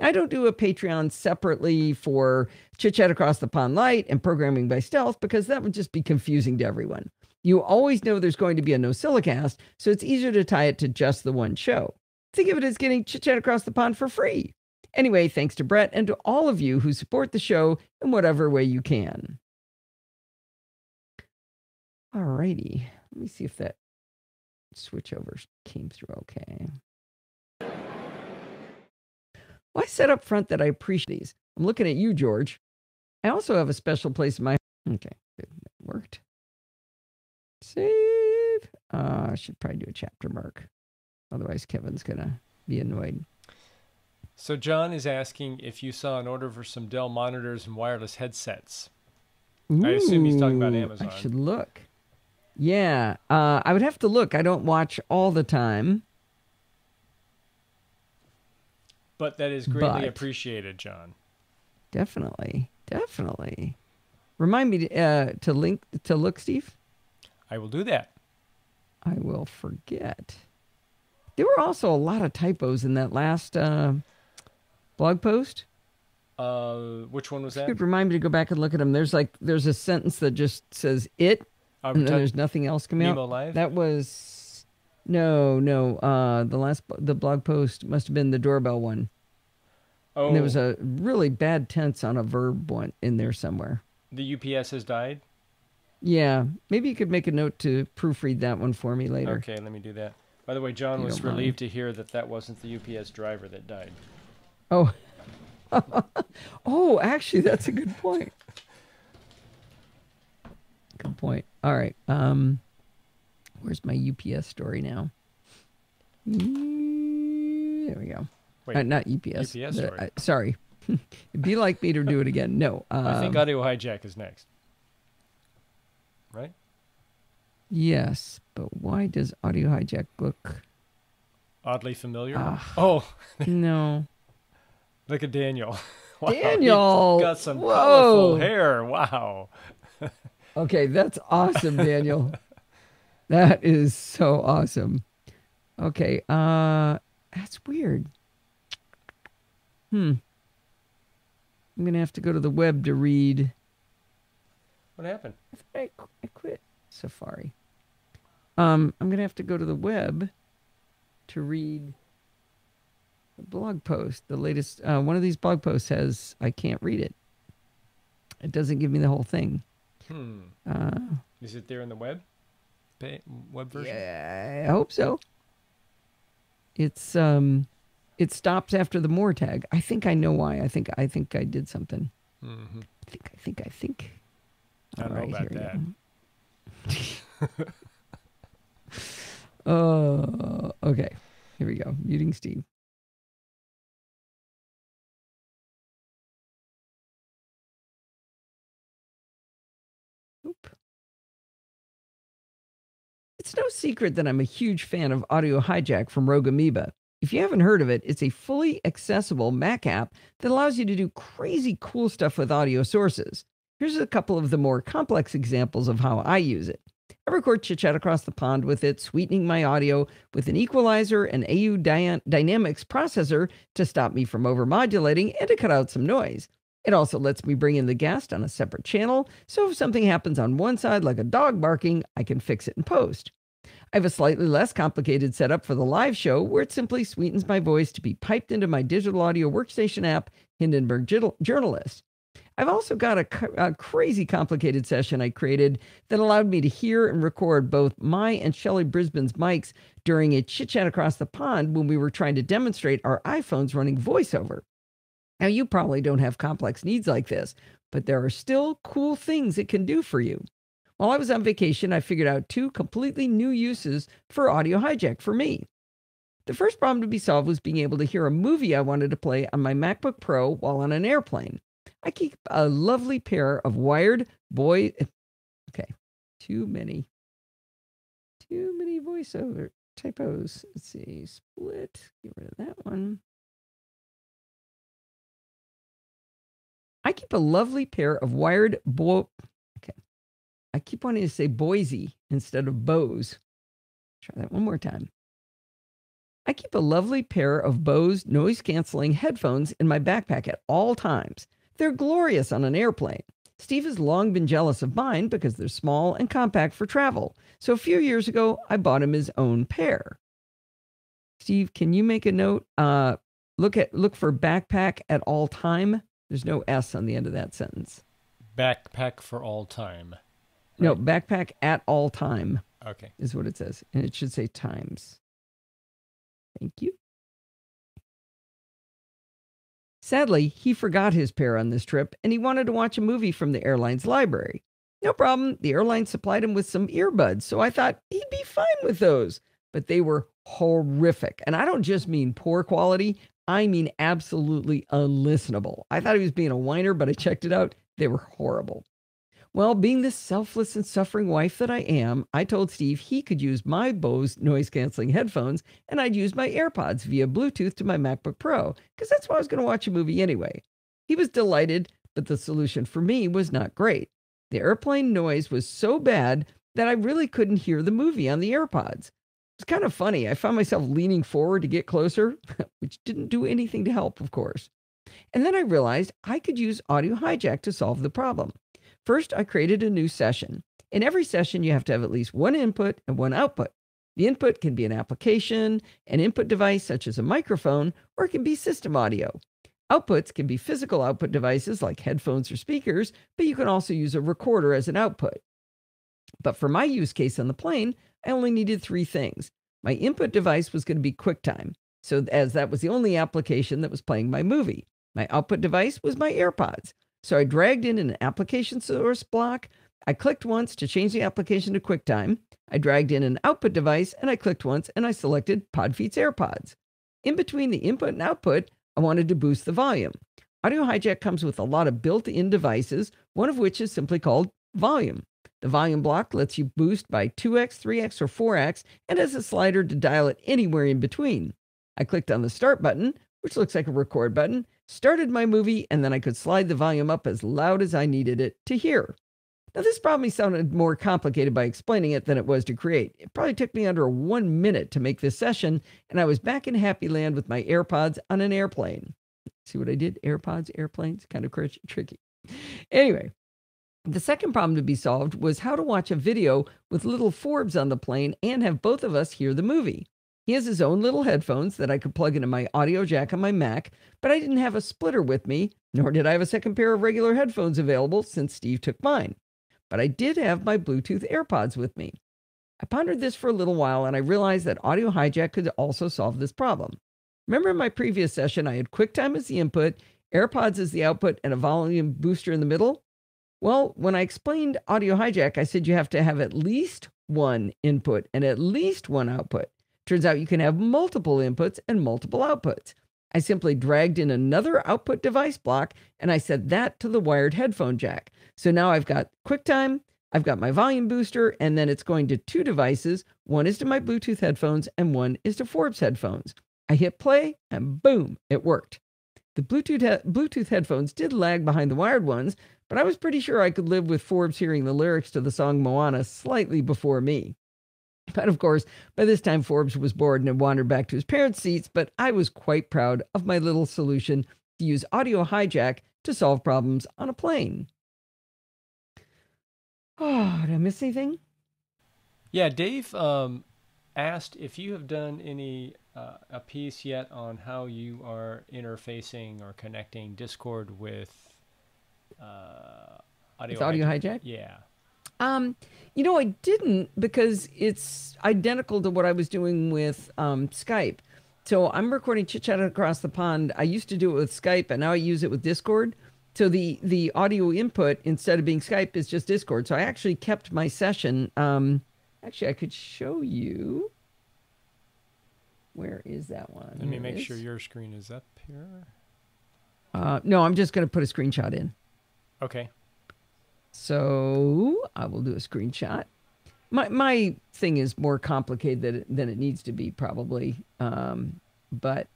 S2: I don't do a Patreon separately for Chit Chat Across the Pond Light and Programming by Stealth because that would just be confusing to everyone. You always know there's going to be a NosillaCast, so it's easier to tie it to just the one show. Think of it as getting Chit Chat Across the Pond for free. Anyway, thanks to Brett and to all of you who support the show in whatever way you can. All righty. Let me see if that switchovers came through okay. Well, I said up front that I appreciate these. I'm looking at you, George. I also have a special place in my... Okay, good. That worked. Save. I should probably do a chapter mark. Otherwise, Kevin's going to be annoyed.
S1: So John is asking if you saw an order for some Dell monitors and wireless headsets.
S2: Ooh,
S1: I assume he's talking about Amazon.
S2: I should look. Yeah, I would have to look. I don't watch all the time.
S1: But that is greatly appreciated, John.
S2: Definitely. Remind me to look, Steve.
S1: I will do that.
S2: I will forget. There were also a lot of typos in that last blog post.
S1: Which one was that?
S2: You could remind me to go back and look at them. There's a sentence that just says it, and then there's nothing else coming
S1: Nemo
S2: out.
S1: Live?
S2: That was no. The blog post must have been the doorbell one.
S1: Oh,
S2: And there was a really bad tense on a verb one in there somewhere.
S1: The UPS has died?
S2: Yeah, maybe you could make a note to proofread that one for me later.
S1: Okay, let me do that. By the way, John was relieved to hear that wasn't the UPS driver that died.
S2: Oh. Oh, actually, that's a good point. Good point. All right. Where's my UPS story now? There we go.
S1: Wait,
S2: not UPS.
S1: UPS story.
S2: Sorry. It'd be like me to do it again. No.
S1: I think Audio Hijack is next. Right?
S2: Yes, but why does Audio Hijack look...
S1: Oddly familiar? Oh.
S2: No.
S1: Look at Daniel. Wow,
S2: Daniel!
S1: He's got some
S2: Whoa.
S1: colorful hair. Wow.
S2: Okay, that's awesome, Daniel. That is so awesome. Okay, that's weird. I'm going to have to go to the web to read.
S1: What happened?
S2: I quit Safari. I'm going to have to go to the web to read the blog post. The latest, one of these blog posts says I can't read it. It doesn't give me the whole thing.
S1: Is it there in the web version?
S2: Yeah, I hope so. It's it stops after the more tag. I think I know why. I think I did something.
S1: Mm-hmm.
S2: I think.
S1: I don't know about that.
S2: Oh, okay. Here we go. Muting Steve. Oop. It's no secret that I'm a huge fan of Audio Hijack from Rogue Amoeba. If you haven't heard of it, it's a fully accessible Mac app that allows you to do crazy cool stuff with audio sources. Here's a couple of the more complex examples of how I use it. I record Chit Chat across the pond with it, sweetening my audio with an equalizer and AU Dynamics processor to stop me from overmodulating and to cut out some noise. It also lets me bring in the guest on a separate channel, so if something happens on one side like a dog barking, I can fix it in post. I have a slightly less complicated setup for the live show where it simply sweetens my voice to be piped into my digital audio workstation app, Hindenburg Journalist. I've also got a crazy complicated session I created that allowed me to hear and record both my and Shelley Brisbane's mics during a chit chat across the pond when we were trying to demonstrate our iPhones running voiceover. Now, you probably don't have complex needs like this, but there are still cool things it can do for you. While I was on vacation, I figured out two completely new uses for Audio Hijack for me. The first problem to be solved was being able to hear a movie I wanted to play on my MacBook Pro while on an airplane. I keep a lovely pair of wired too many voiceover typos. Let's see, split, get rid of that one. I keep a lovely pair of wired I keep wanting to say Boise instead of Bose. Try that one more time. I keep a lovely pair of Bose noise-canceling headphones in my backpack at all times. They're glorious on an airplane. Steve has long been jealous of mine because they're small and compact for travel. So a few years ago, I bought him his own pair. Steve, can you make a note? Look for backpack at all time. There's no S on the end of that sentence.
S1: Backpack for all time.
S2: No, backpack at all time.
S1: Okay.
S2: Is what it says. And it should say times. Thank you. Sadly, he forgot his pair on this trip, and he wanted to watch a movie from the airline's library. No problem. The airline supplied him with some earbuds, so I thought he'd be fine with those. But they were horrific. And I don't just mean poor quality. I mean absolutely unlistenable. I thought he was being a whiner, but I checked it out. They were horrible. Well, being the selfless and suffering wife that I am, I told Steve he could use my Bose noise-canceling headphones, and I'd use my AirPods via Bluetooth to my MacBook Pro, because that's why I was going to watch a movie anyway. He was delighted, but the solution for me was not great. The airplane noise was so bad that I really couldn't hear the movie on the AirPods. It's kind of funny. I found myself leaning forward to get closer, which didn't do anything to help, of course. And then I realized I could use Audio Hijack to solve the problem. First, I created a new session. In every session, you have to have at least one input and one output. The input can be an application, an input device such as a microphone, or it can be system audio. Outputs can be physical output devices like headphones or speakers, but you can also use a recorder as an output. But for my use case on the plane, I only needed 3 things. My input device was going to be QuickTime, so as that was the only application that was playing my movie. My output device was my AirPods. So I dragged in an application source block. I clicked once to change the application to QuickTime. I dragged in an output device, and I clicked once, and I selected Podfeet's AirPods. In between the input and output, I wanted to boost the volume. Audio Hijack comes with a lot of built-in devices, one of which is simply called volume. The volume block lets you boost by 2x, 3x, or 4x, and has a slider to dial it anywhere in between. I clicked on the start button, which looks like a record button, started my movie, and then I could slide the volume up as loud as I needed it to hear. Now, this probably sounded more complicated by explaining it than it was to create. It probably took me under 1 minute to make this session, and I was back in Happy Land with my AirPods on an airplane. See what I did? AirPods, airplanes, kind of tricky. Anyway, the second problem to be solved was how to watch a video with little Forbes on the plane and have both of us hear the movie. He has his own little headphones that I could plug into my audio jack on my Mac, but I didn't have a splitter with me, nor did I have a second pair of regular headphones available since Steve took mine. But I did have my Bluetooth AirPods with me. I pondered this for a little while, and I realized that Audio Hijack could also solve this problem. Remember in my previous session, I had QuickTime as the input, AirPods as the output, and a volume booster in the middle? Well, when I explained Audio Hijack, I said you have to have at least one input and at least one output. Turns out you can have multiple inputs and multiple outputs. I simply dragged in another output device block, and I set that to the wired headphone jack. So now I've got QuickTime, I've got my volume booster, and then it's going to 2 devices. One is to my Bluetooth headphones, and one is to Forbes headphones. I hit play, and boom, it worked. The Bluetooth headphones did lag behind the wired ones, but I was pretty sure I could live with Forbes hearing the lyrics to the song Moana slightly before me. But of course, by this time, Forbes was bored and had wandered back to his parents' seats, but I was quite proud of my little solution to use Audio Hijack to solve problems on a plane. Oh, did I miss anything?
S1: Yeah, Dave asked if you have done a piece yet on how you are interfacing or connecting Discord with Audio
S2: Hijack?
S1: Yeah.
S2: I didn't, because it's identical to what I was doing with Skype. So I'm recording Chit Chat Across the Pond. I used to do it with Skype, and now I use it with Discord. So the audio input, instead of being Skype, is just Discord. So I actually kept my session. Actually, I could show you. Where is that one?
S1: Let me make sure your screen is up here.
S2: No, I'm just going to put a screenshot in.
S1: Okay.
S2: So I will do a screenshot. My thing is more complicated than it needs to be, probably. But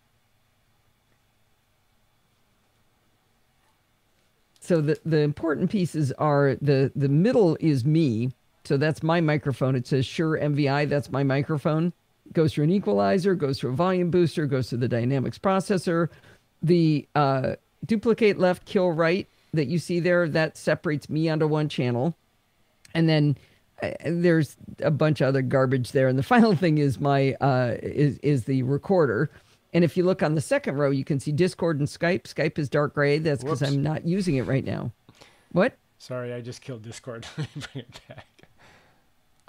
S2: so the important pieces are the middle is me. So that's my microphone. It says Shure MVI. That's my microphone. Goes through an equalizer, goes through a volume booster, goes through the dynamics processor. The duplicate left, kill right that you see there, that separates me onto one channel. And then there's a bunch of other garbage there. And the final thing is my is the recorder. And if you look on the second row, you can see Discord and Skype. Skype is dark gray. That's because I'm not using it right now. What?
S1: Sorry, I just killed Discord. Let me bring it back.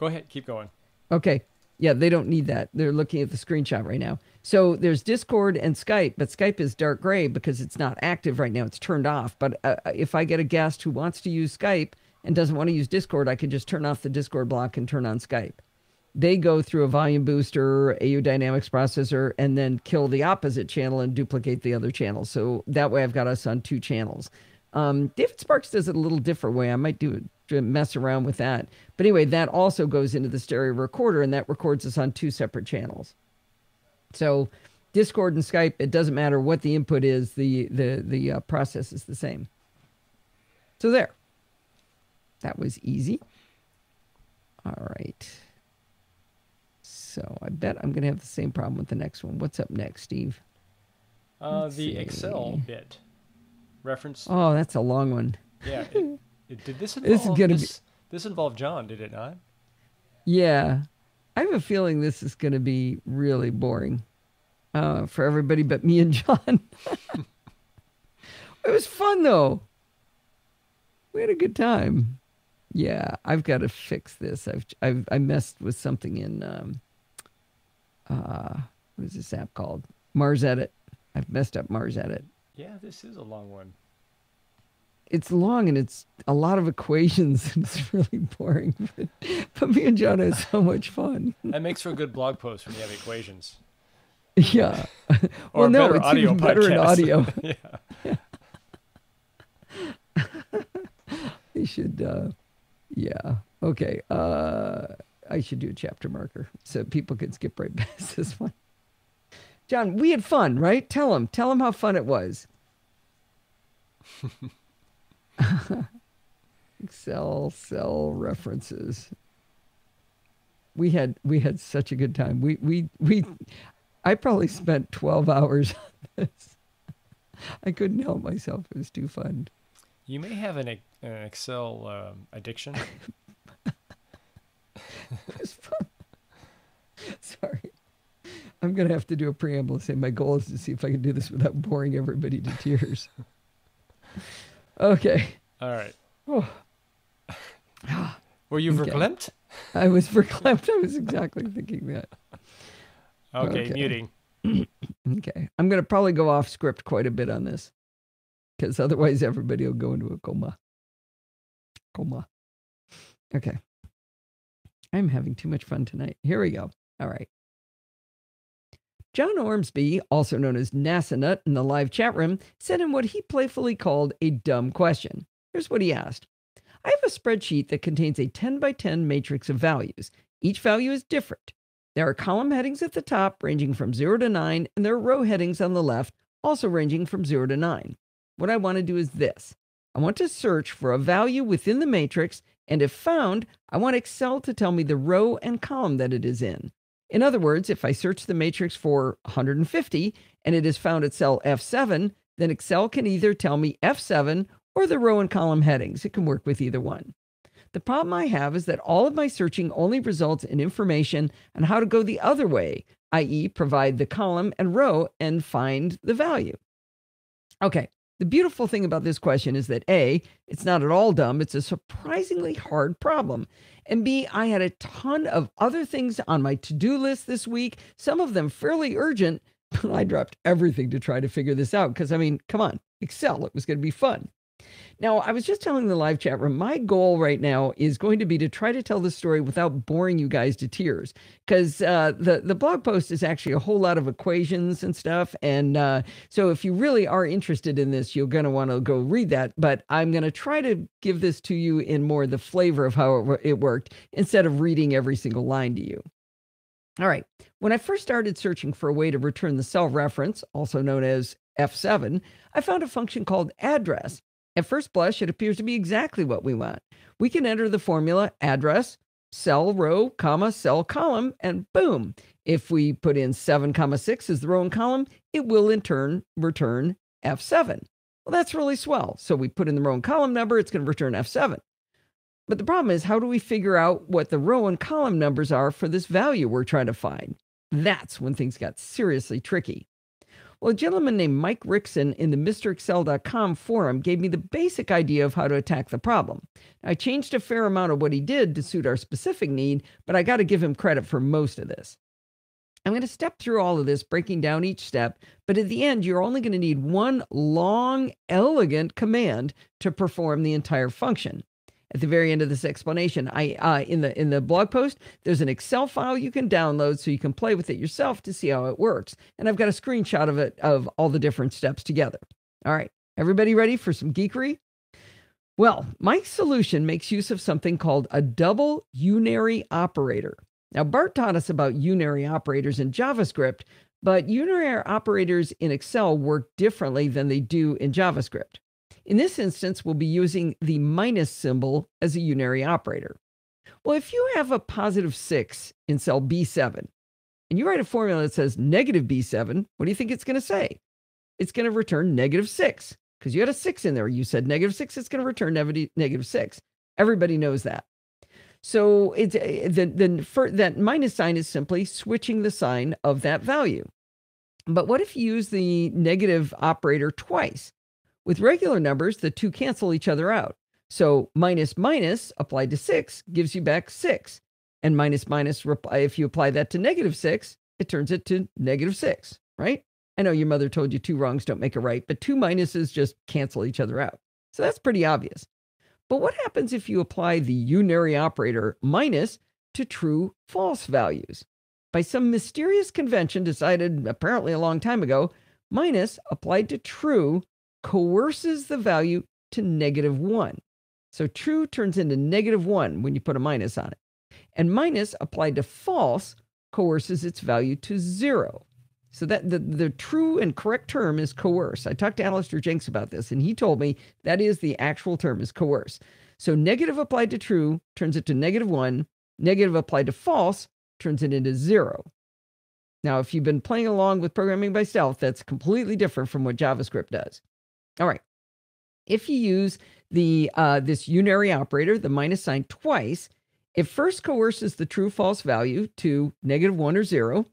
S1: Go ahead. Keep going.
S2: Okay. Yeah, they don't need that. They're looking at the screenshot right now. So there's Discord and Skype, but Skype is dark gray because it's not active right now. It's turned off. But if I get a guest who wants to use Skype and doesn't want to use Discord, I can just turn off the Discord block and turn on Skype. They go through a volume booster, AU Dynamics processor, and then kill the opposite channel and duplicate the other channel. So that way I've got us on 2 channels. David Sparks does it a little different way. I might do it to mess around with that. But anyway, that also goes into the stereo recorder, and that records us on 2 separate channels. So Discord and Skype, it doesn't matter what the input is, the process is the same. So there. That was easy. All right. So I bet I'm going to have the same problem with the next one. What's up next, Steve?
S1: The Excel bit. Reference.
S2: Oh, that's a long one.
S1: Yeah. Did this involve this involved John, did it not?
S2: Yeah. I have a feeling this is going to be really boring for everybody but me and John. It was fun, though. We had a good time. Yeah, I've got to fix this. I messed with something in what is this app called? Mars Edit. I've messed up Mars Edit.
S1: Yeah, this is a long one.
S2: It's long and it's a lot of equations and it's really boring. But me and John had so much fun.
S1: That makes for a good blog post when you have equations.
S2: Yeah.
S1: Or
S2: no,
S1: better
S2: it's
S1: audio
S2: even better in
S1: podcast.
S2: audio.
S1: Yeah.
S2: You should, yeah. Okay. I should do a chapter marker so people can skip right past this one. John, we had fun, right? Tell them how fun it was. Excel cell references. We had such a good time. I probably spent 12 hours on this. I couldn't help myself. It was too fun.
S1: You may have an Excel addiction.
S2: It was fun. Sorry. I'm going to have to do a preamble and say my goal is to see if I can do this without boring everybody to tears. Okay.
S1: All right.
S2: Oh.
S1: Were you verklempt?
S2: I was verklempt. I was exactly thinking that.
S1: Okay, muting.
S2: Okay. I'm going to probably go off script quite a bit on this because otherwise everybody will go into a coma. Okay. I'm having too much fun tonight. Here we go. All right. John Ormsby, also known as NASA Nut in the live chat room, sent in what he playfully called a dumb question. Here's what he asked. I have a spreadsheet that contains a 10 by 10 matrix of values. Each value is different. There are column headings at the top ranging from 0 to 9, and there are row headings on the left also ranging from 0 to 9. What I want to do is this. I want to search for a value within the matrix, and if found, I want Excel to tell me the row and column that it is in. In other words, if I search the matrix for 150 and it is found at cell F7, then Excel can either tell me F7 or the row and column headings. It can work with either one. The problem I have is that all of my searching only results in information on how to go the other way, i.e. provide the column and row and find the value. Okay, the beautiful thing about this question is that A, it's not at all dumb, it's a surprisingly hard problem. And B, I had a ton of other things on my to-do list this week, some of them fairly urgent, but I dropped everything to try to figure this out because, I mean, come on, Excel, it was going to be fun. Now, I was just telling the live chat room, my goal right now is going to be to try to tell the story without boring you guys to tears, because the blog post is actually a whole lot of equations and stuff. And so if you really are interested in this, you're going to want to go read that. But I'm going to try to give this to you in more the flavor of how it worked instead of reading every single line to you. All right. When I first started searching for a way to return the cell reference, also known as F7, I found a function called address. At first blush, it appears to be exactly what we want. We can enter the formula address, cell row, comma, cell column, and boom. If we put in 7, 6 as the row and column, it will in turn return F7. Well, that's really swell. So we put in the row and column number, it's going to return F7. But the problem is, how do we figure out what the row and column numbers are for this value we're trying to find? That's when things got seriously tricky. Well, a gentleman named Mike Rickson in the MrExcel.com forum gave me the basic idea of how to attack the problem. I changed a fair amount of what he did to suit our specific need, but I got to give him credit for most of this. I'm going to step through all of this, breaking down each step, but at the end, you're only going to need one long, elegant command to perform the entire function. At the very end of this explanation, in the blog post, there's an Excel file you can download so you can play with it yourself to see how it works. And I've got a screenshot of it, of all the different steps together. All right, everybody ready for some geekery? Well, my solution makes use of something called a double unary operator. Now, Bart taught us about unary operators in JavaScript, but unary operators in Excel work differently than they do in JavaScript. In this instance, we'll be using the minus symbol as a unary operator. Well, if you have a positive 6 in cell B7, and you write a formula that says negative B7, what do you think it's going to say? It's going to return negative 6, because you had a 6 in there. You said negative 6, it's going to return negative 6. Everybody knows that. So it's that minus sign is simply switching the sign of that value. But what if you use the negative operator twice? With regular numbers, the two cancel each other out. So minus minus applied to 6 gives you back 6. And minus minus, if you apply that to negative 6, it turns it to negative 6, right? I know your mother told you 2 wrongs don't make a right, but 2 minuses just cancel each other out. So that's pretty obvious. But what happens if you apply the unary operator minus to true false values? By some mysterious convention decided apparently a long time ago, minus applied to true coerces the value to negative 1. So true turns into negative 1 when you put a minus on it. And minus applied to false coerces its value to 0. So that the true and correct term is coerce. I talked to Alistair Jenks about this, and he told me that is the actual term, is coerce. So negative applied to true turns it to negative 1. Negative applied to false turns it into 0. Now, if you've been playing along with programming by stealth, that's completely different from what JavaScript does. All right. If you use this unary operator, the minus sign, twice, it first coerces the true-false value to negative 1 or 0,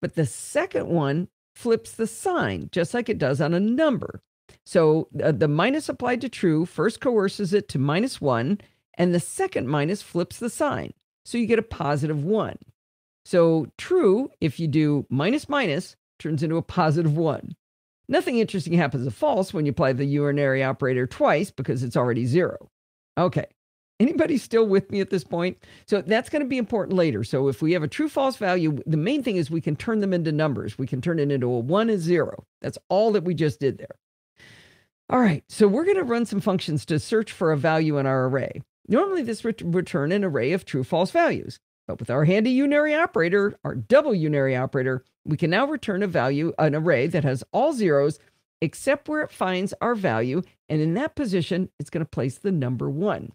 S2: but the second one flips the sign, just like it does on a number. So the minus applied to true first coerces it to minus 1, and the second minus flips the sign. So you get a positive 1. So true, if you do minus minus, turns into a positive 1. Nothing interesting happens to false when you apply the unary operator twice because it's already 0. Okay. Anybody still with me at this point? So that's going to be important later. So if we have a true-false value, the main thing is we can turn them into numbers. We can turn it into a 1 and 0. That's all that we just did there. All right, so we're going to run some functions to search for a value in our array. Normally, this would return an array of true-false values. But with our handy unary operator, our double unary operator, we can now return a value, an array that has all zeros, except where it finds our value. And in that position, it's going to place the number 1.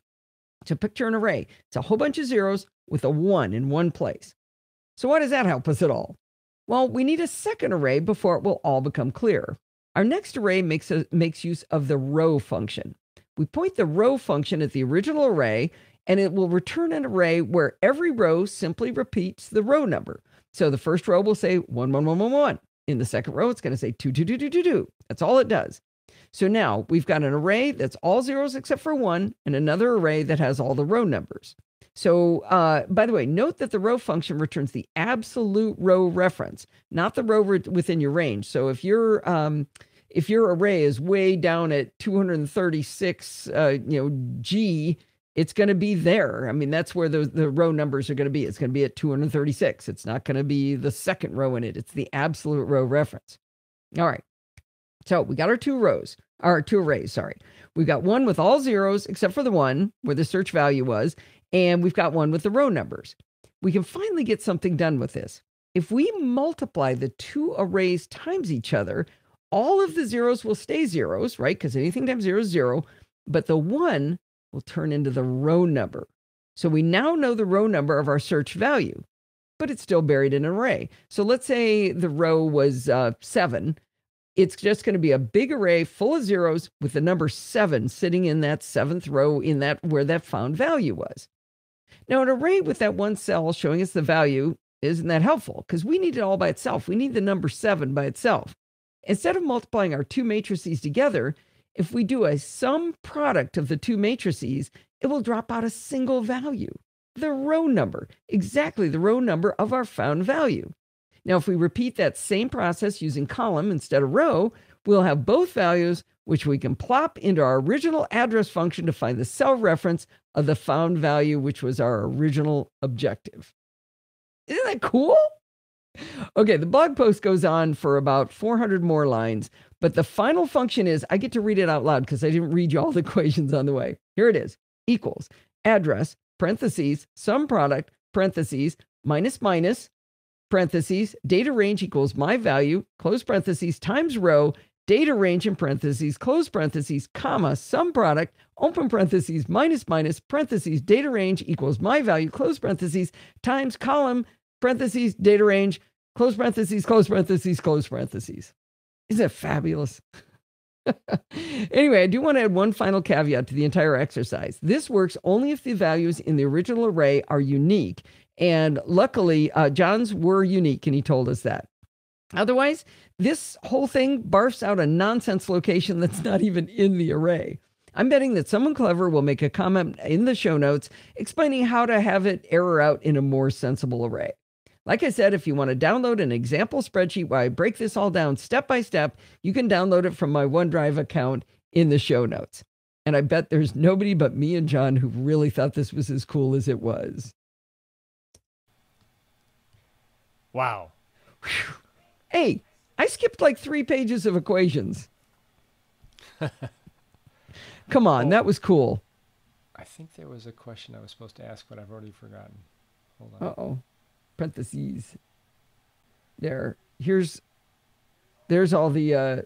S2: So picture an array. It's a whole bunch of zeros with a 1 in one place. So why does that help us at all? Well, we need a second array before it will all become clear. Our next array makes use of the row function. We point the row function at the original array, and it will return an array where every row simply repeats the row number. So the first row will say 1, 1, 1, 1, 1. In the second row, it's going to say 2, 2, 2, 2, 2, 2. That's all it does. So now we've got an array that's all zeros except for 1, and another array that has all the row numbers. So, by the way, note that the row function returns the absolute row reference, not the row within your range. So if your array is way down at 236, G, it's going to be there. I mean, that's where the row numbers are going to be. It's going to be at 236. It's not going to be the second row in it. It's the absolute row reference. All right. So we got our two arrays, sorry. We've got one with all zeros except for the 1 where the search value was, and we've got one with the row numbers. We can finally get something done with this. If we multiply the two arrays times each other, all of the zeros will stay zeros, right? Because anything times 0 is 0, but the 1 will turn into the row number. So we now know the row number of our search value, but it's still buried in an array. So let's say the row was 7. It's just going to be a big array full of zeros with the number 7 sitting in that 7th row in that where that found value was. Now, an array with that one cell showing us the value isn't that helpful because we need it all by itself. We need the number 7 by itself. Instead of multiplying our two matrices together, if we do a sum product of the two matrices, it will drop out a single value, the row number, exactly the row number of our found value. Now, if we repeat that same process using column instead of row, we'll have both values, which we can plop into our original address function to find the cell reference of the found value, which was our original objective. Isn't that cool? Okay, the blog post goes on for about 400 more lines, but the final function is, I get to read it out loud because I didn't read you all the equations on the way. Here it is, equals address, parentheses, sum product, parentheses, minus minus, parentheses, data range equals my value, close parentheses, times row, data range in parentheses, close parentheses, comma, sum product, open parentheses, minus minus, parentheses, data range equals my value, close parentheses, times column, parentheses, data range, close parentheses, close parentheses, close parentheses. Isn't that fabulous? Anyway, I do want to add one final caveat to the entire exercise. This works only if the values in the original array are unique. And luckily, John's were unique, and he told us that. Otherwise, this whole thing barfs out a nonsense location that's not even in the array. I'm betting that someone clever will make a comment in the show notes explaining how to have it error out in a more sensible array. Like I said, if you want to download an example spreadsheet where I break this all down step by step, you can download it from my OneDrive account in the show notes. And I bet there's nobody but me and John who really thought this was as cool as it was.
S1: Wow.
S2: Whew. Hey, I skipped like 3 pages of equations. Come on, that was cool.
S1: I think there was a question I was supposed to ask, but I've already forgotten. Hold on.
S2: Uh-oh. Parentheses. There's all the,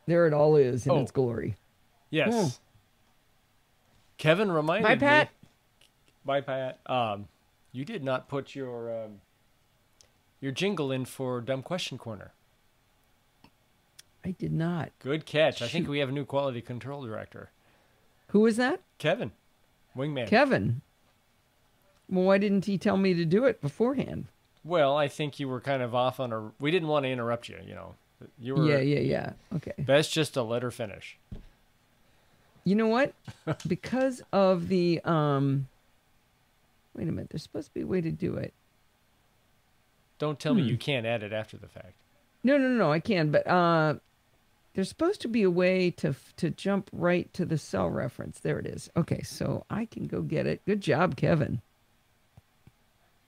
S2: there it all is in its glory.
S1: Yes. Oh. Kevin reminded me.
S2: Bye, Pat.
S1: Bye, Pat. You did not put your jingle in for Dumb Question Corner.
S2: I did not.
S1: Good catch.
S2: Shoot.
S1: I think we have a new quality control director.
S2: Who is that?
S1: Kevin. Wingman.
S2: Kevin. Well, why didn't he tell me to do it beforehand?
S1: Well, I think you were kind of off on a... We didn't want to interrupt you, you know. You were...
S2: Yeah. Okay.
S1: Best just to let her finish.
S2: You know what? Because of the... Wait a minute. There's supposed to be a way to do it.
S1: Don't tell me you can't add it after the fact.
S2: No, I can. But there's supposed to be a way to jump right to the cell reference. There it is. Okay, so I can go get it. Good job, Kevin.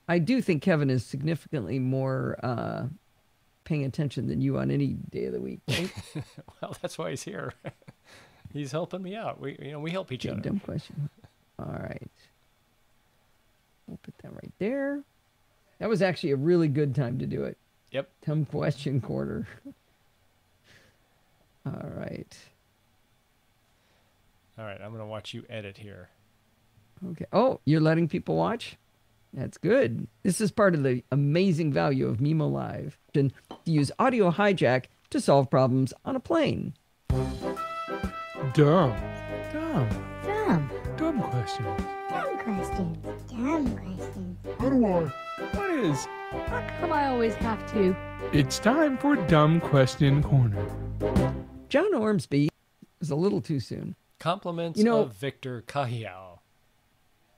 S2: I do think Kevin is significantly more paying attention than you on any day of the week. Right?
S1: Well, that's why he's here. He's helping me out. We help each other.
S2: Dumb question. All right. We'll put that right there. That was actually a really good time to do it.
S1: Yep.
S2: Dumb question quarter. All right.
S1: All right, I'm going to watch you edit here.
S2: Okay. Oh, you're letting people watch? That's good. This is part of the amazing value of Mimo Live. To use audio hijack to solve problems on a plane.
S4: Dumb
S5: Questions.
S4: How do I? What is?
S5: How come I always have to?
S4: It's time for Dumb Question Corner.
S2: John Ormsby was a little too soon.
S1: Compliments of Victor Cahill.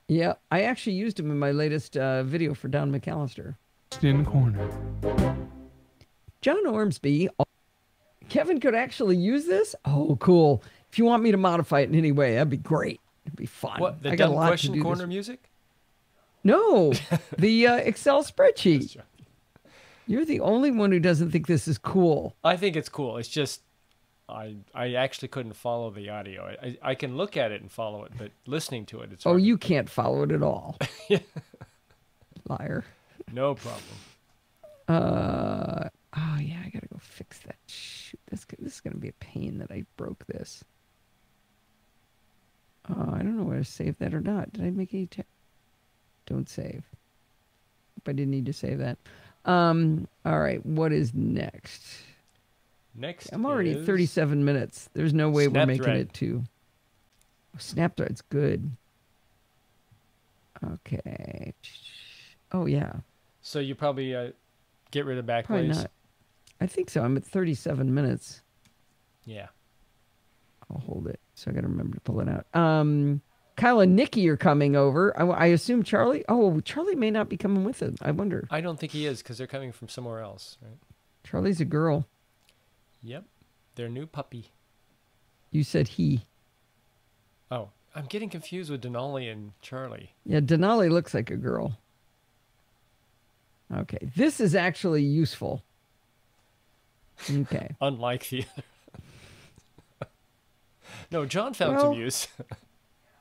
S2: Yeah, I actually used him in my latest video for Don McAllister.
S4: Question Corner.
S2: John Ormsby. Kevin could actually use this? Oh, cool. If you want me to modify it in any way, that'd be great. It'd be fun.
S1: What, the
S2: I got
S1: Dumb
S2: a lot
S1: Question
S2: to do
S1: Corner
S2: this.
S1: music?
S2: No, the Excel spreadsheet. You're the only one who doesn't think this is cool.
S1: I think it's cool. It's just I actually couldn't follow the audio. I can look at it and follow it, but listening to it, it's hard.
S2: Oh, you can't follow it at all. Liar.
S1: No problem.
S2: Oh, yeah, I got to go fix that. Shoot, this is going to be a pain that I broke this. I don't know whether to save that or not. Did I make any... Don't save. Hope I didn't need to save that. All right, what is next?
S1: Next
S2: I'm already at 37 minutes. There's no way we're making it to... Oh, Snapthread's good. Okay. Oh, yeah.
S1: So you probably get rid of Backblaze?
S2: Probably not. I think so. I'm at 37 minutes.
S1: Yeah.
S2: I'll hold it. So I got to remember to pull it out. Kyle and Nikki are coming over. I assume Charlie. Oh, Charlie may not be coming with them. I wonder.
S1: I don't think he is because they're coming from somewhere else, right?
S2: Charlie's a girl.
S1: Yep. Their new puppy.
S2: You said he.
S1: Oh, I'm getting confused with Denali and Charlie.
S2: Yeah, Denali looks like a girl. Okay, this is actually useful. Okay.
S1: Unlike the other. No, John found some use.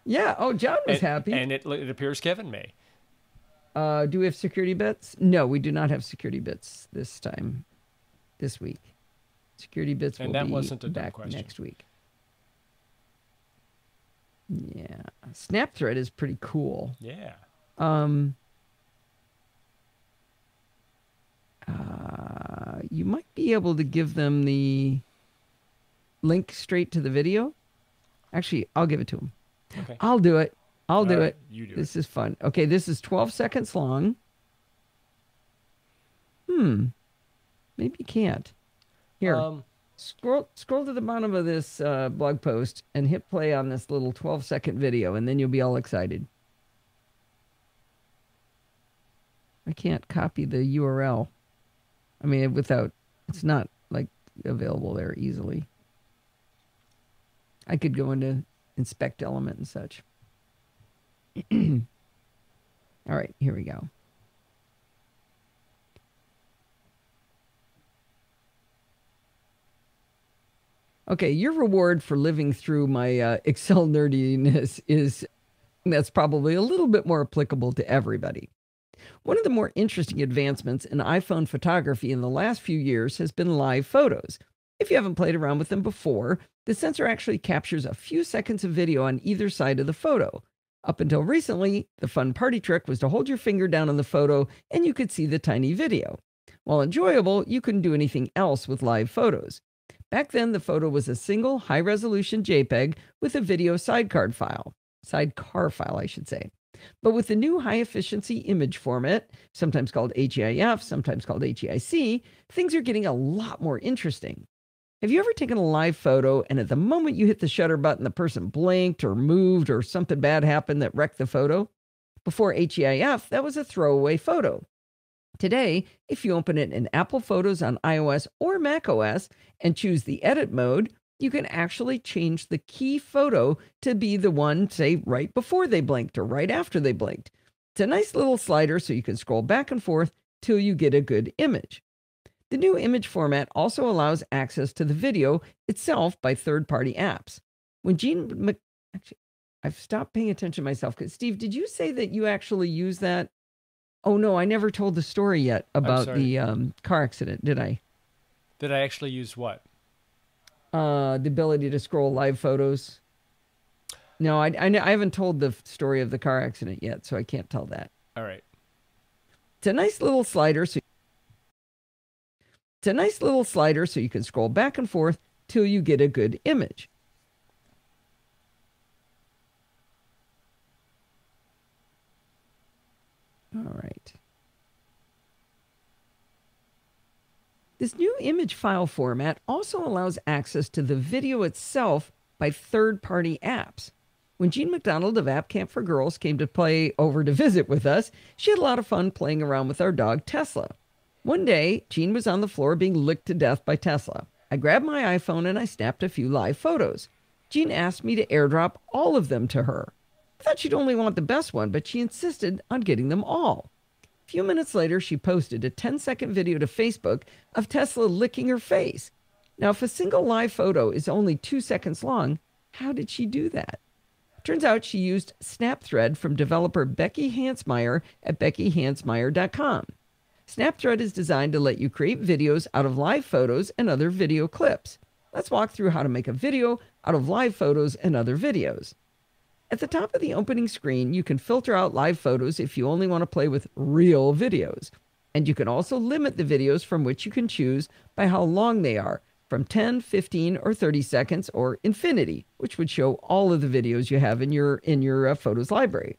S2: Yeah. Oh, John was happy.
S1: And it appears Kevin may.
S2: Do we have security bits? No, we do not have security bits this time. This week. Security bits will be
S1: wasn't a dumb
S2: back
S1: question.
S2: next week. Yeah. SnapThread is pretty cool.
S1: Yeah.
S2: You might be able to give them the link straight to the video. Actually, I'll give it to them.
S1: Okay.
S2: I'll do it. I'll do
S1: right,
S2: it.
S1: you do
S2: This is fun. Okay, this is 12 seconds long. Maybe you can't. Here. Scroll to the bottom of this blog post and hit play on this little 12-second video, and then you'll be all excited. I can't copy the URL. I mean, it's not like available there easily. I could go into inspect element and such. All right, here we go. Okay, your reward for living through my Excel nerdiness that's probably a little bit more applicable to everybody. One of the more interesting advancements in iPhone photography in the last few years has been live photos. If you haven't played around with them before, the sensor actually captures a few seconds of video on either side of the photo. Up until recently, the fun party trick was to hold your finger down on the photo and you could see the tiny video. While enjoyable, you couldn't do anything else with live photos. Back then, the photo was a single high-resolution JPEG with a video sidecar file, I should say. But with the new high-efficiency image format, sometimes called HEIF, sometimes called HEIC, things are getting a lot more interesting. Have you ever taken a live photo and at the moment you hit the shutter button, the person blinked or moved or something bad happened that wrecked the photo? Before HEIF, that was a throwaway photo. Today, if you open it in Apple Photos on iOS or macOS and choose the edit mode, you can actually change the key photo to be the one, say, right before they blinked or right after they blinked. It's a nice little slider so you can scroll back and forth till you get a good image. The new image format also allows access to the video itself by third-party apps. Actually, I've stopped paying attention to myself. Steve, did you say that you actually use that? Oh, no, I never told the story yet about the car accident, did I?
S1: Did I actually use what?
S2: The ability to scroll live photos. No, I haven't told the story of the car accident yet, so I can't tell that.
S1: All right.
S2: It's a nice little slider. So you can scroll back and forth till you get a good image. All right. This new image file format also allows access to the video itself by third-party apps. When Jean McDonald of App Camp for Girls came to play over to visit with us, she had a lot of fun playing around with our dog Tesla. One day, Jean was on the floor being licked to death by Tesla. I grabbed my iPhone and I snapped a few live photos. Jean asked me to airdrop all of them to her. I thought she'd only want the best one, but she insisted on getting them all. A few minutes later, she posted a 10-second video to Facebook of Tesla licking her face. Now, if a single live photo is only 2 seconds long, how did she do that? Turns out she used SnapThread from developer Becky Hansmeyer at beckyhansmeyer.com. SnapThread is designed to let you create videos out of live photos and other video clips. Let's walk through how to make a video out of live photos and other videos. At the top of the opening screen, you can filter out live photos if you only want to play with real videos. And you can also limit the videos from which you can choose by how long they are, from 10, 15, or 30 seconds, or infinity, which would show all of the videos you have in your photos library.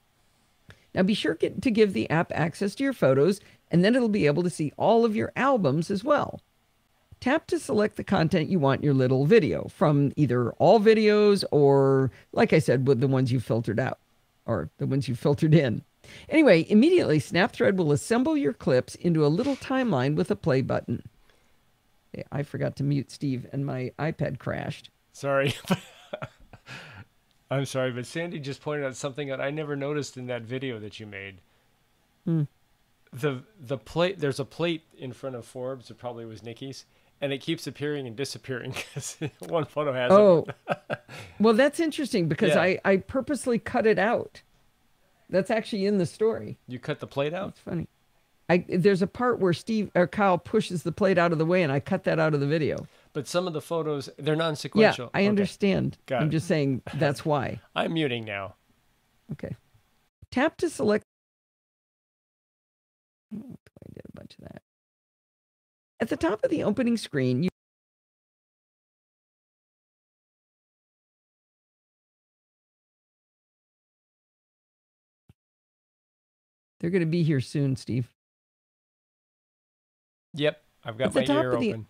S2: Now be sure to give the app access to your photos, and then it'll be able to see all of your albums as well. tap to select the content you want in your little video from either all videos or, like I said, with the ones you filtered out or the ones you filtered in. Anyway, immediately SnapThread will assemble your clips into a little timeline with a play button. I forgot to mute Steve and my iPad crashed.
S1: Sorry. I'm sorry, but Sandy just pointed out something that I never noticed in that video that you made. The plate, there's a plate in front of Forbes, it probably was Nikki's, and it keeps appearing and disappearing because one photo has it.
S2: Well, that's interesting because
S1: Yeah.
S2: I purposely cut it out. That's actually in the story.
S1: You cut the plate out?
S2: It's funny. There's a part where Kyle pushes the plate out of the way, and I cut that out of the video.
S1: But some of the photos, they're
S2: Yeah,
S1: non-sequential.
S2: I understand.
S1: Got
S2: I'm
S1: it.
S2: just saying that's why.
S1: I'm muting now.
S2: Okay. Tap to select. Oh, I did a bunch of that. At the top of the opening screen, they're going to be here soon, Steve.
S1: Yep, I've got
S2: At the
S1: my
S2: top
S1: ear
S2: of the-
S1: open.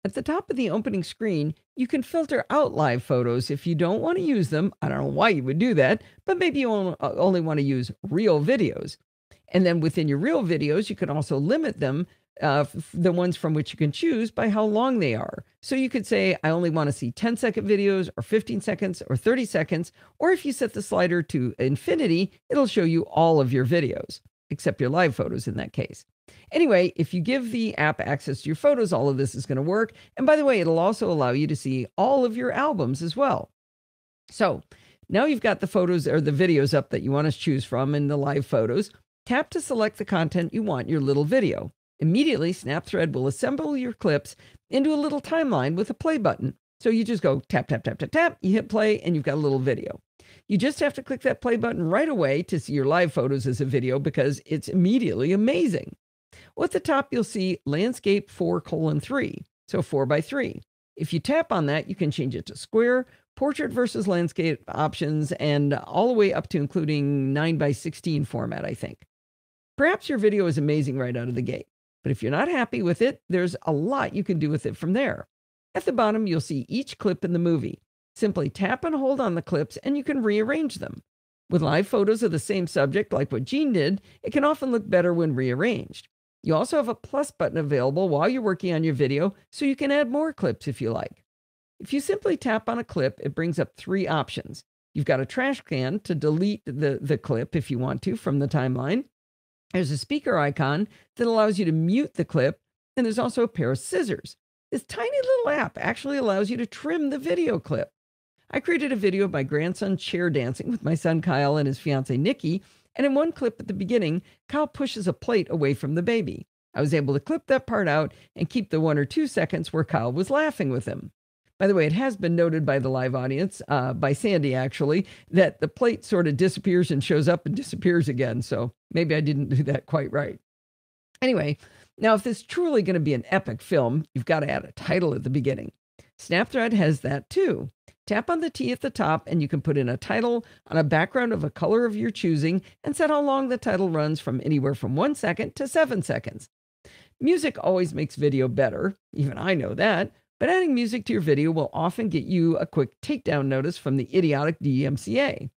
S2: At the top of the opening screen, you can filter out live photos if you don't want to use them. I don't know why you would do that, but maybe you only want to use real videos. And then within your real videos, you can also limit them, the ones from which you can choose by how long they are. So you could say, I only want to see 10-second videos or 15 seconds or 30 seconds. Or if you set the slider to infinity, it'll show you all of your videos, except your live photos in that case. Anyway, if you give the app access to your photos, all of this is going to work. And by the way, it'll also allow you to see all of your albums as well. So now you've got the photos or the videos up that you want to choose from in the live photos. Tap to select the content you want in your little video. Immediately, SnapThread will assemble your clips into a little timeline with a play button. So you just go tap, tap, tap, tap, tap, you hit play, and you've got a little video. You just have to click that play button right away to see your live photos as a video because it's immediately amazing. Well, at the top, you'll see landscape 4:3, so 4:3. If you tap on that, you can change it to square, portrait versus landscape options, and all the way up to including 9:16 format, I think. Perhaps your video is amazing right out of the gate, but if you're not happy with it, there's a lot you can do with it from there. At the bottom, you'll see each clip in the movie. Simply tap and hold on the clips, and you can rearrange them. With live photos of the same subject, like what Gene did, it can often look better when rearranged. You also have a plus button available while you're working on your video, so you can add more clips if you like. If you simply tap on a clip, it brings up 3 options. You've got a trash can to delete the clip if you want to from the timeline. There's a speaker icon that allows you to mute the clip, and there's also a pair of scissors. This tiny little app actually allows you to trim the video clip. I created a video of my grandson chair dancing with my son Kyle and his fiancée Nikki, and in one clip at the beginning, Kyle pushes a plate away from the baby. I was able to clip that part out and keep the 1 or 2 seconds where Kyle was laughing with him. By the way, it has been noted by the live audience, by Sandy actually, that the plate sort of disappears and shows up and disappears again. So maybe I didn't do that quite right. Anyway, now if this is truly going to be an epic film, you've got to add a title at the beginning. SnapThread has that too. Tap on the T at the top and you can put in a title on a background of a color of your choosing and set how long the title runs from anywhere from 1 second to 7 seconds. Music always makes video better. Even I know that. But adding music to your video will often get you a quick takedown notice from the idiotic DMCA.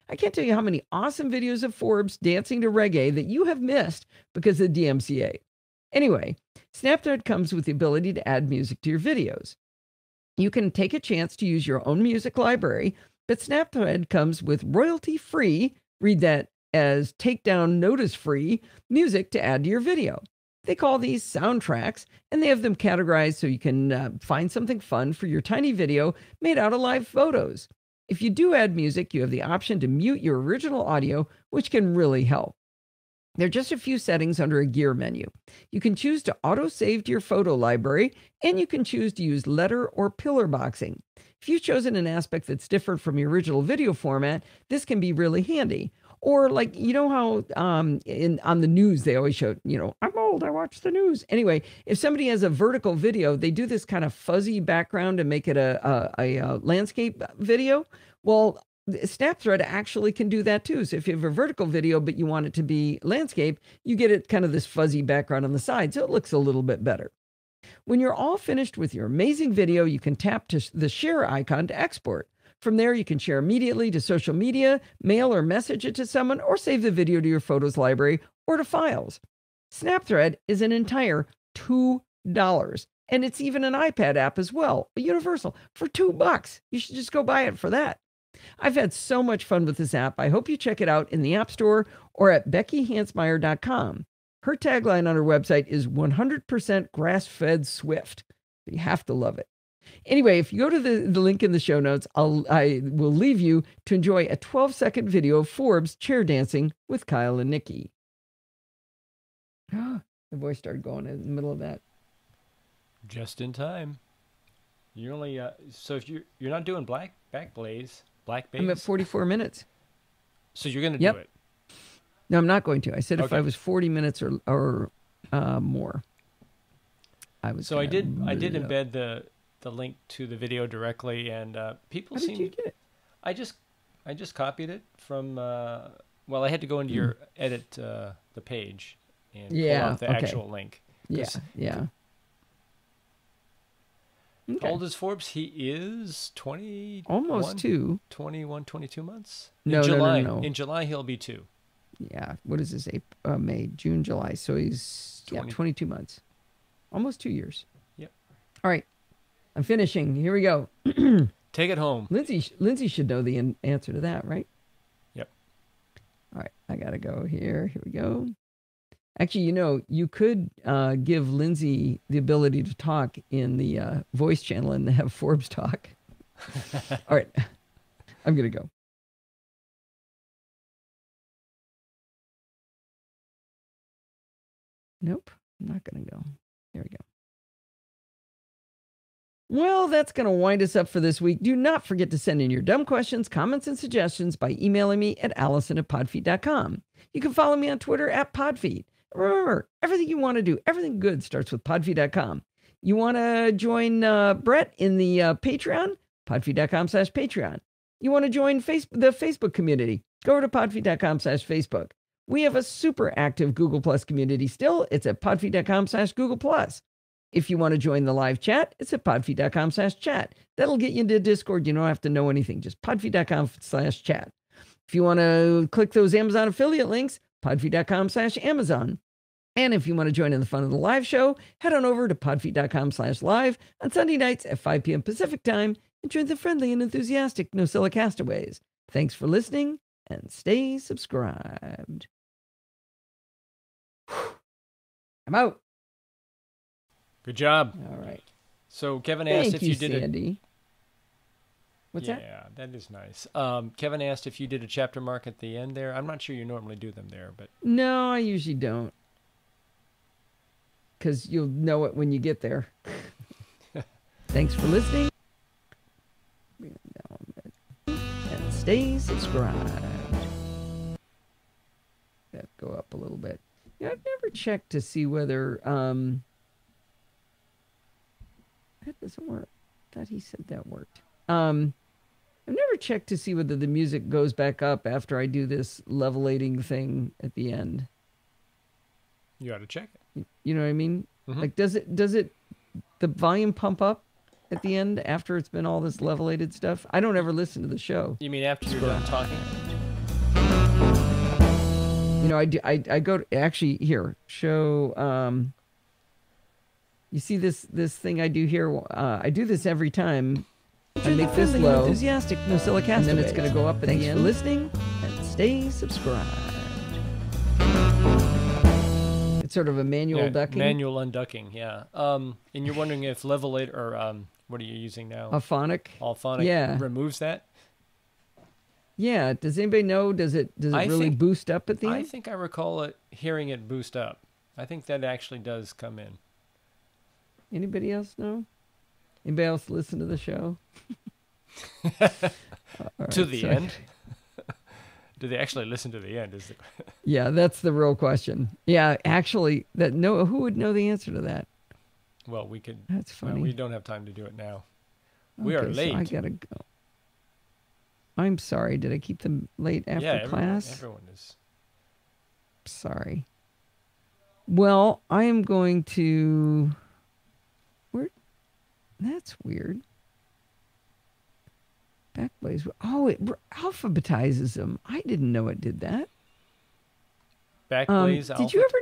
S2: I can't tell you how many awesome videos of Forbes dancing to reggae that you have missed because of the DMCA. Anyway, SnapThread comes with the ability to add music to your videos. You can take a chance to use your own music library, but SnapThread comes with royalty-free, read that as takedown notice-free, music to add to your video. They call these soundtracks, and they have them categorized so you can find something fun for your tiny video made out of live photos. If you do add music, you have the option to mute your original audio, which can really help. There are just a few settings under a gear menu. You can choose to auto-save to your photo library, and you can choose to use letter or pillar boxing. If you've chosen an aspect that's different from your original video format, this can be really handy. Or like, you know how on the news, they always show, I'm old, I watch the news. Anyway, if somebody has a vertical video, they do this kind of fuzzy background to make it a landscape video. Well, SnapThread actually can do that too. So if you have a vertical video, but you want it to be landscape, you get it kind of this fuzzy background on the side. So it looks a little bit better. When you're all finished with your amazing video, you can tap to the share icon to export. From there, you can share immediately to social media, mail or message it to someone, or save the video to your photos library or to files. SnapThread is an entire $2. And it's even an iPad app as well, a universal, for $2. You should just go buy it for that. I've had so much fun with this app. I hope you check it out in the App Store or at BeckyHansmeyer.com. Her tagline on her website is 100% grass-fed Swift. You have to love it. Anyway, if you go to the link in the show notes, I will leave you to enjoy a 12-second video of Forbes chair dancing with Kyle and Nikki. The voice started going in the middle of that.
S1: Just in time. You only so if you're not doing black blaze.
S2: I'm at 44 minutes.
S1: So you're going to do it.
S2: No, I'm not going to. I said if
S1: Okay.
S2: I was 40 minutes or more, I was.
S1: So I did embed the link to the video directly, and people
S2: How did you get it?
S1: I just copied it from. Well, I had to go into your edit the page and pull out the actual link.
S2: Yeah.
S1: How old is Forbes? He is 20.
S2: Almost 2.
S1: 21, 22 months?
S2: No.
S1: In July, he'll be 2.
S2: Yeah. What is this? May, June, July. So he's 22 months. Almost 2 years.
S1: Yep.
S2: All right. I'm finishing. Here we go.
S1: Take it home.
S2: Lindsay should know the answer to that, right?
S1: Yep.
S2: All right. I got to go here. Here we go. Actually, you could give Lindsay the ability to talk in the voice channel and have Forbes talk. All right. I'm going to go. Nope. I'm not going to go. There we go. Well, that's going to wind us up for this week. Do not forget to send in your dumb questions, comments, and suggestions by emailing me at allison@podfeet.com. You can follow me on Twitter @podfeet. Remember, everything you want to do, everything good starts with podfeet.com. You want to join Brett in the Patreon? Podfeet.com/Patreon. You want to join the Facebook community? Go over to podfeet.com/Facebook. We have a super active Google Plus community still. It's at podfeet.com/Google Plus. If you want to join the live chat, it's at podfeet.com/chat. That'll get you into Discord. You don't have to know anything. Just podfeet.com/chat. If you want to click those Amazon affiliate links, podfeet.com/Amazon. And if you want to join in the fun of the live show, head on over to podfeet.com/live on Sunday nights at 5 p.m. Pacific time and join the friendly and enthusiastic NosillaCast castaways. Thanks for listening and stay subscribed. I'm out.
S1: Good job.
S2: All right.
S1: So Kevin asked
S2: Thank
S1: if
S2: you,
S1: you did
S2: Sandy. What's that?
S1: Yeah, that is nice. Kevin asked if you did a chapter mark at the end there. I'm not sure you normally do them there, but
S2: No, I usually don't. Because you'll know it when you get there. Thanks for listening. And stay subscribed. That go up a little bit. Yeah, I've never checked to see whether that doesn't work. I thought he said that worked. I've never checked to see whether the music goes back up after I do this levelating thing at the end.
S1: you ought to check it.
S2: You know what I mean?
S1: Mhm.
S2: Like, does it the volume pump up at the end after it's been all this levelated stuff? I don't ever listen to the show.
S1: You mean after you're done talking?
S2: You know, I go to, actually here, show, you see this thing I do here? I do this every time. I make this low. Enthusiastic NosillaCast, and then it's going to go up at the end. Thanks for listening, and stay subscribed. It's sort of a manual ducking.
S1: Manual unducking, yeah. And you're wondering if Levelate or what are you using now?
S2: Alphonic.
S1: Alphonic removes that?
S2: Yeah. Does anybody know? Does it really boost up at the end?
S1: I think I recall hearing it boost up. I think that actually does come in.
S2: Anybody else know? Anybody else listen to the show?
S1: To the end? Do they actually listen to the end?
S2: Yeah, that's the real question. Yeah, actually, who would know the answer to that?
S1: Well, we could.
S2: That's funny.
S1: Well, we don't have time to do it now. We are late.
S2: So I gotta go. I'm sorry. Did I keep them late after
S1: Yeah,
S2: class?
S1: everyone is.
S2: Sorry. Well, I am going to... Where? That's weird. Backblaze. Oh, it alphabetizes them. I didn't know it did that.
S1: Backblaze alpha.
S2: Did you ever...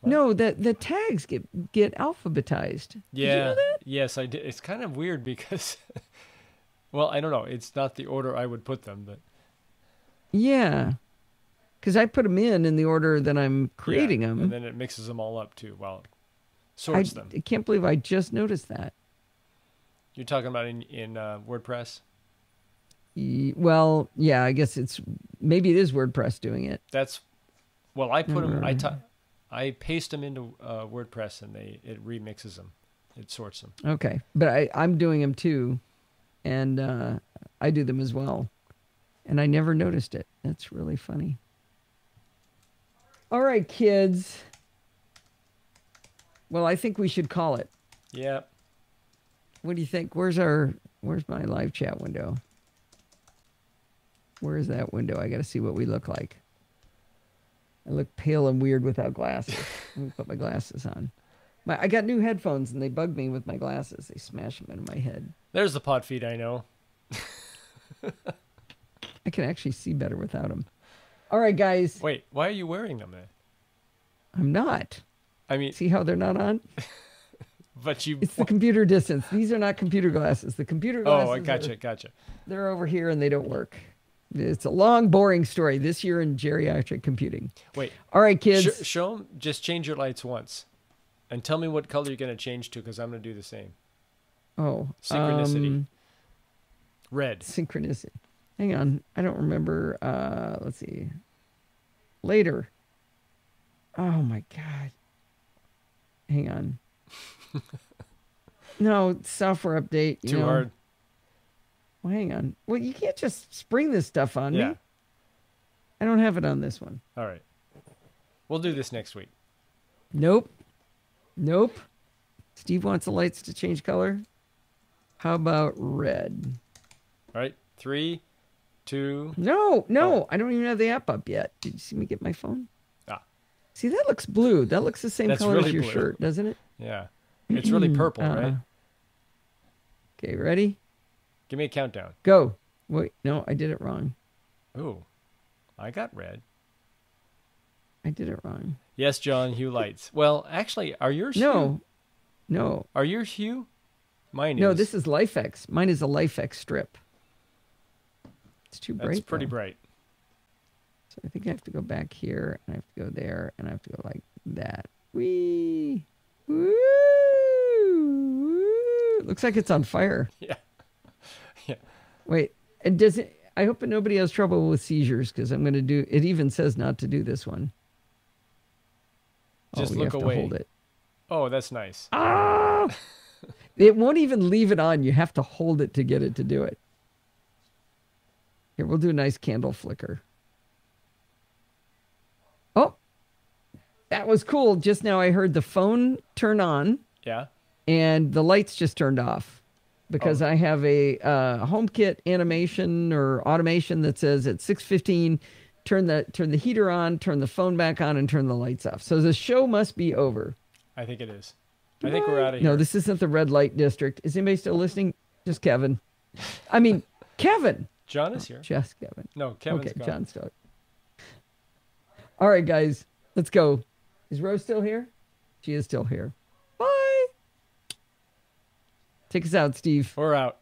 S2: No, the tags get alphabetized. Did you know that?
S1: Yes, I did. It's kind of weird because, well, I don't know. It's not the order I would put them, but
S2: Yeah, because I put them in the order that I'm creating them.
S1: and then it mixes them all up too. Well, sorts them.
S2: I can't believe I just noticed that.
S1: You're talking about in WordPress?
S2: Well, yeah, I guess maybe it is WordPress doing it.
S1: That's, well, I put them. I paste them into WordPress and it remixes them. It sorts them.
S2: Okay, but I'm doing them too, and I do them as well, and I never noticed it. That's really funny. All right, kids. Well, I think we should call it.
S1: Yeah.
S2: What do you think? Where's my live chat window? Where is that window? I got to see what we look like. I look pale and weird without glasses. Let me put my glasses on. I got new headphones, and they bug me with my glasses. They smash them into my head.
S1: There's the pod feed I know.
S2: I can actually see better without them. All right, guys.
S1: Wait, why are you wearing them then?
S2: I'm not.
S1: I mean,
S2: See how they're not on?
S1: but you.
S2: It's the computer distance. These are not computer glasses. The computer glasses.
S1: Oh, I gotcha.
S2: They're over here, and they don't work. It's a long, boring story this year in geriatric computing.
S1: Wait.
S2: All right, kids.
S1: Show them. Just change your lights once, and tell me what color you're going to change to, because I'm going to do the same.
S2: Oh,
S1: Synchronicity. Red.
S2: Synchronicity. Hang on, I don't remember. Let's see. Later. Oh my God. Hang on. No, software update.
S1: Too hard.
S2: Well, hang on. Well, you can't just spring this stuff on
S1: Yeah.
S2: me. I don't have it on this one.
S1: All right. We'll do this next week.
S2: Nope. Steve wants the lights to change color. How about red?
S1: All right. 3, 2.
S2: No.
S1: Oh.
S2: I don't even have the app up yet. Did you see me get my phone?
S1: Ah.
S2: See, that looks blue. That looks the same
S1: That's
S2: color
S1: really
S2: as your
S1: blue.
S2: shirt, doesn't it?
S1: Yeah. It's really purple, right?
S2: Okay, ready?
S1: Give me a countdown.
S2: Go. Wait, no, I did it wrong.
S1: Ooh. I got red.
S2: I did it wrong.
S1: Yes, John, hue lights. Well, actually, are yours hue?
S2: No.
S1: Are yours hue? Mine is.
S2: No, this is LifeX. Mine is a LifeX strip. It's too bright.
S1: That's pretty
S2: though.
S1: bright.
S2: So I think I have to go back here, and I have to go there, and I have to go like that. Whee! Woo! It looks like it's on fire.
S1: Yeah. Yeah.
S2: Wait, and does it? I hope nobody has trouble with seizures, because I'm going to do. It even says not to do this one.
S1: Just
S2: we
S1: look
S2: have
S1: away.
S2: To hold it.
S1: Oh, that's nice.
S2: Ah! It won't even leave it on. You have to hold it to get it to do it. Here, we'll do a nice candle flicker. Oh, that was cool. Just now I heard the phone turn on.
S1: Yeah.
S2: And the lights just turned off because I have a HomeKit animation or automation that says at 6:15, turn the heater on, turn the phone back on, and turn the lights off. So the show must be over.
S1: I think it is. I think we're out of here.
S2: No, this isn't the red light district. Is anybody still listening? Just Kevin. I mean, Kevin.
S1: John is here.
S2: Just Kevin.
S1: No, Kevin's
S2: okay,
S1: gone.
S2: John's still. All right, guys, let's go. Is Rose still here? She is still here. Bye. Take us out, Steve.
S1: We're out.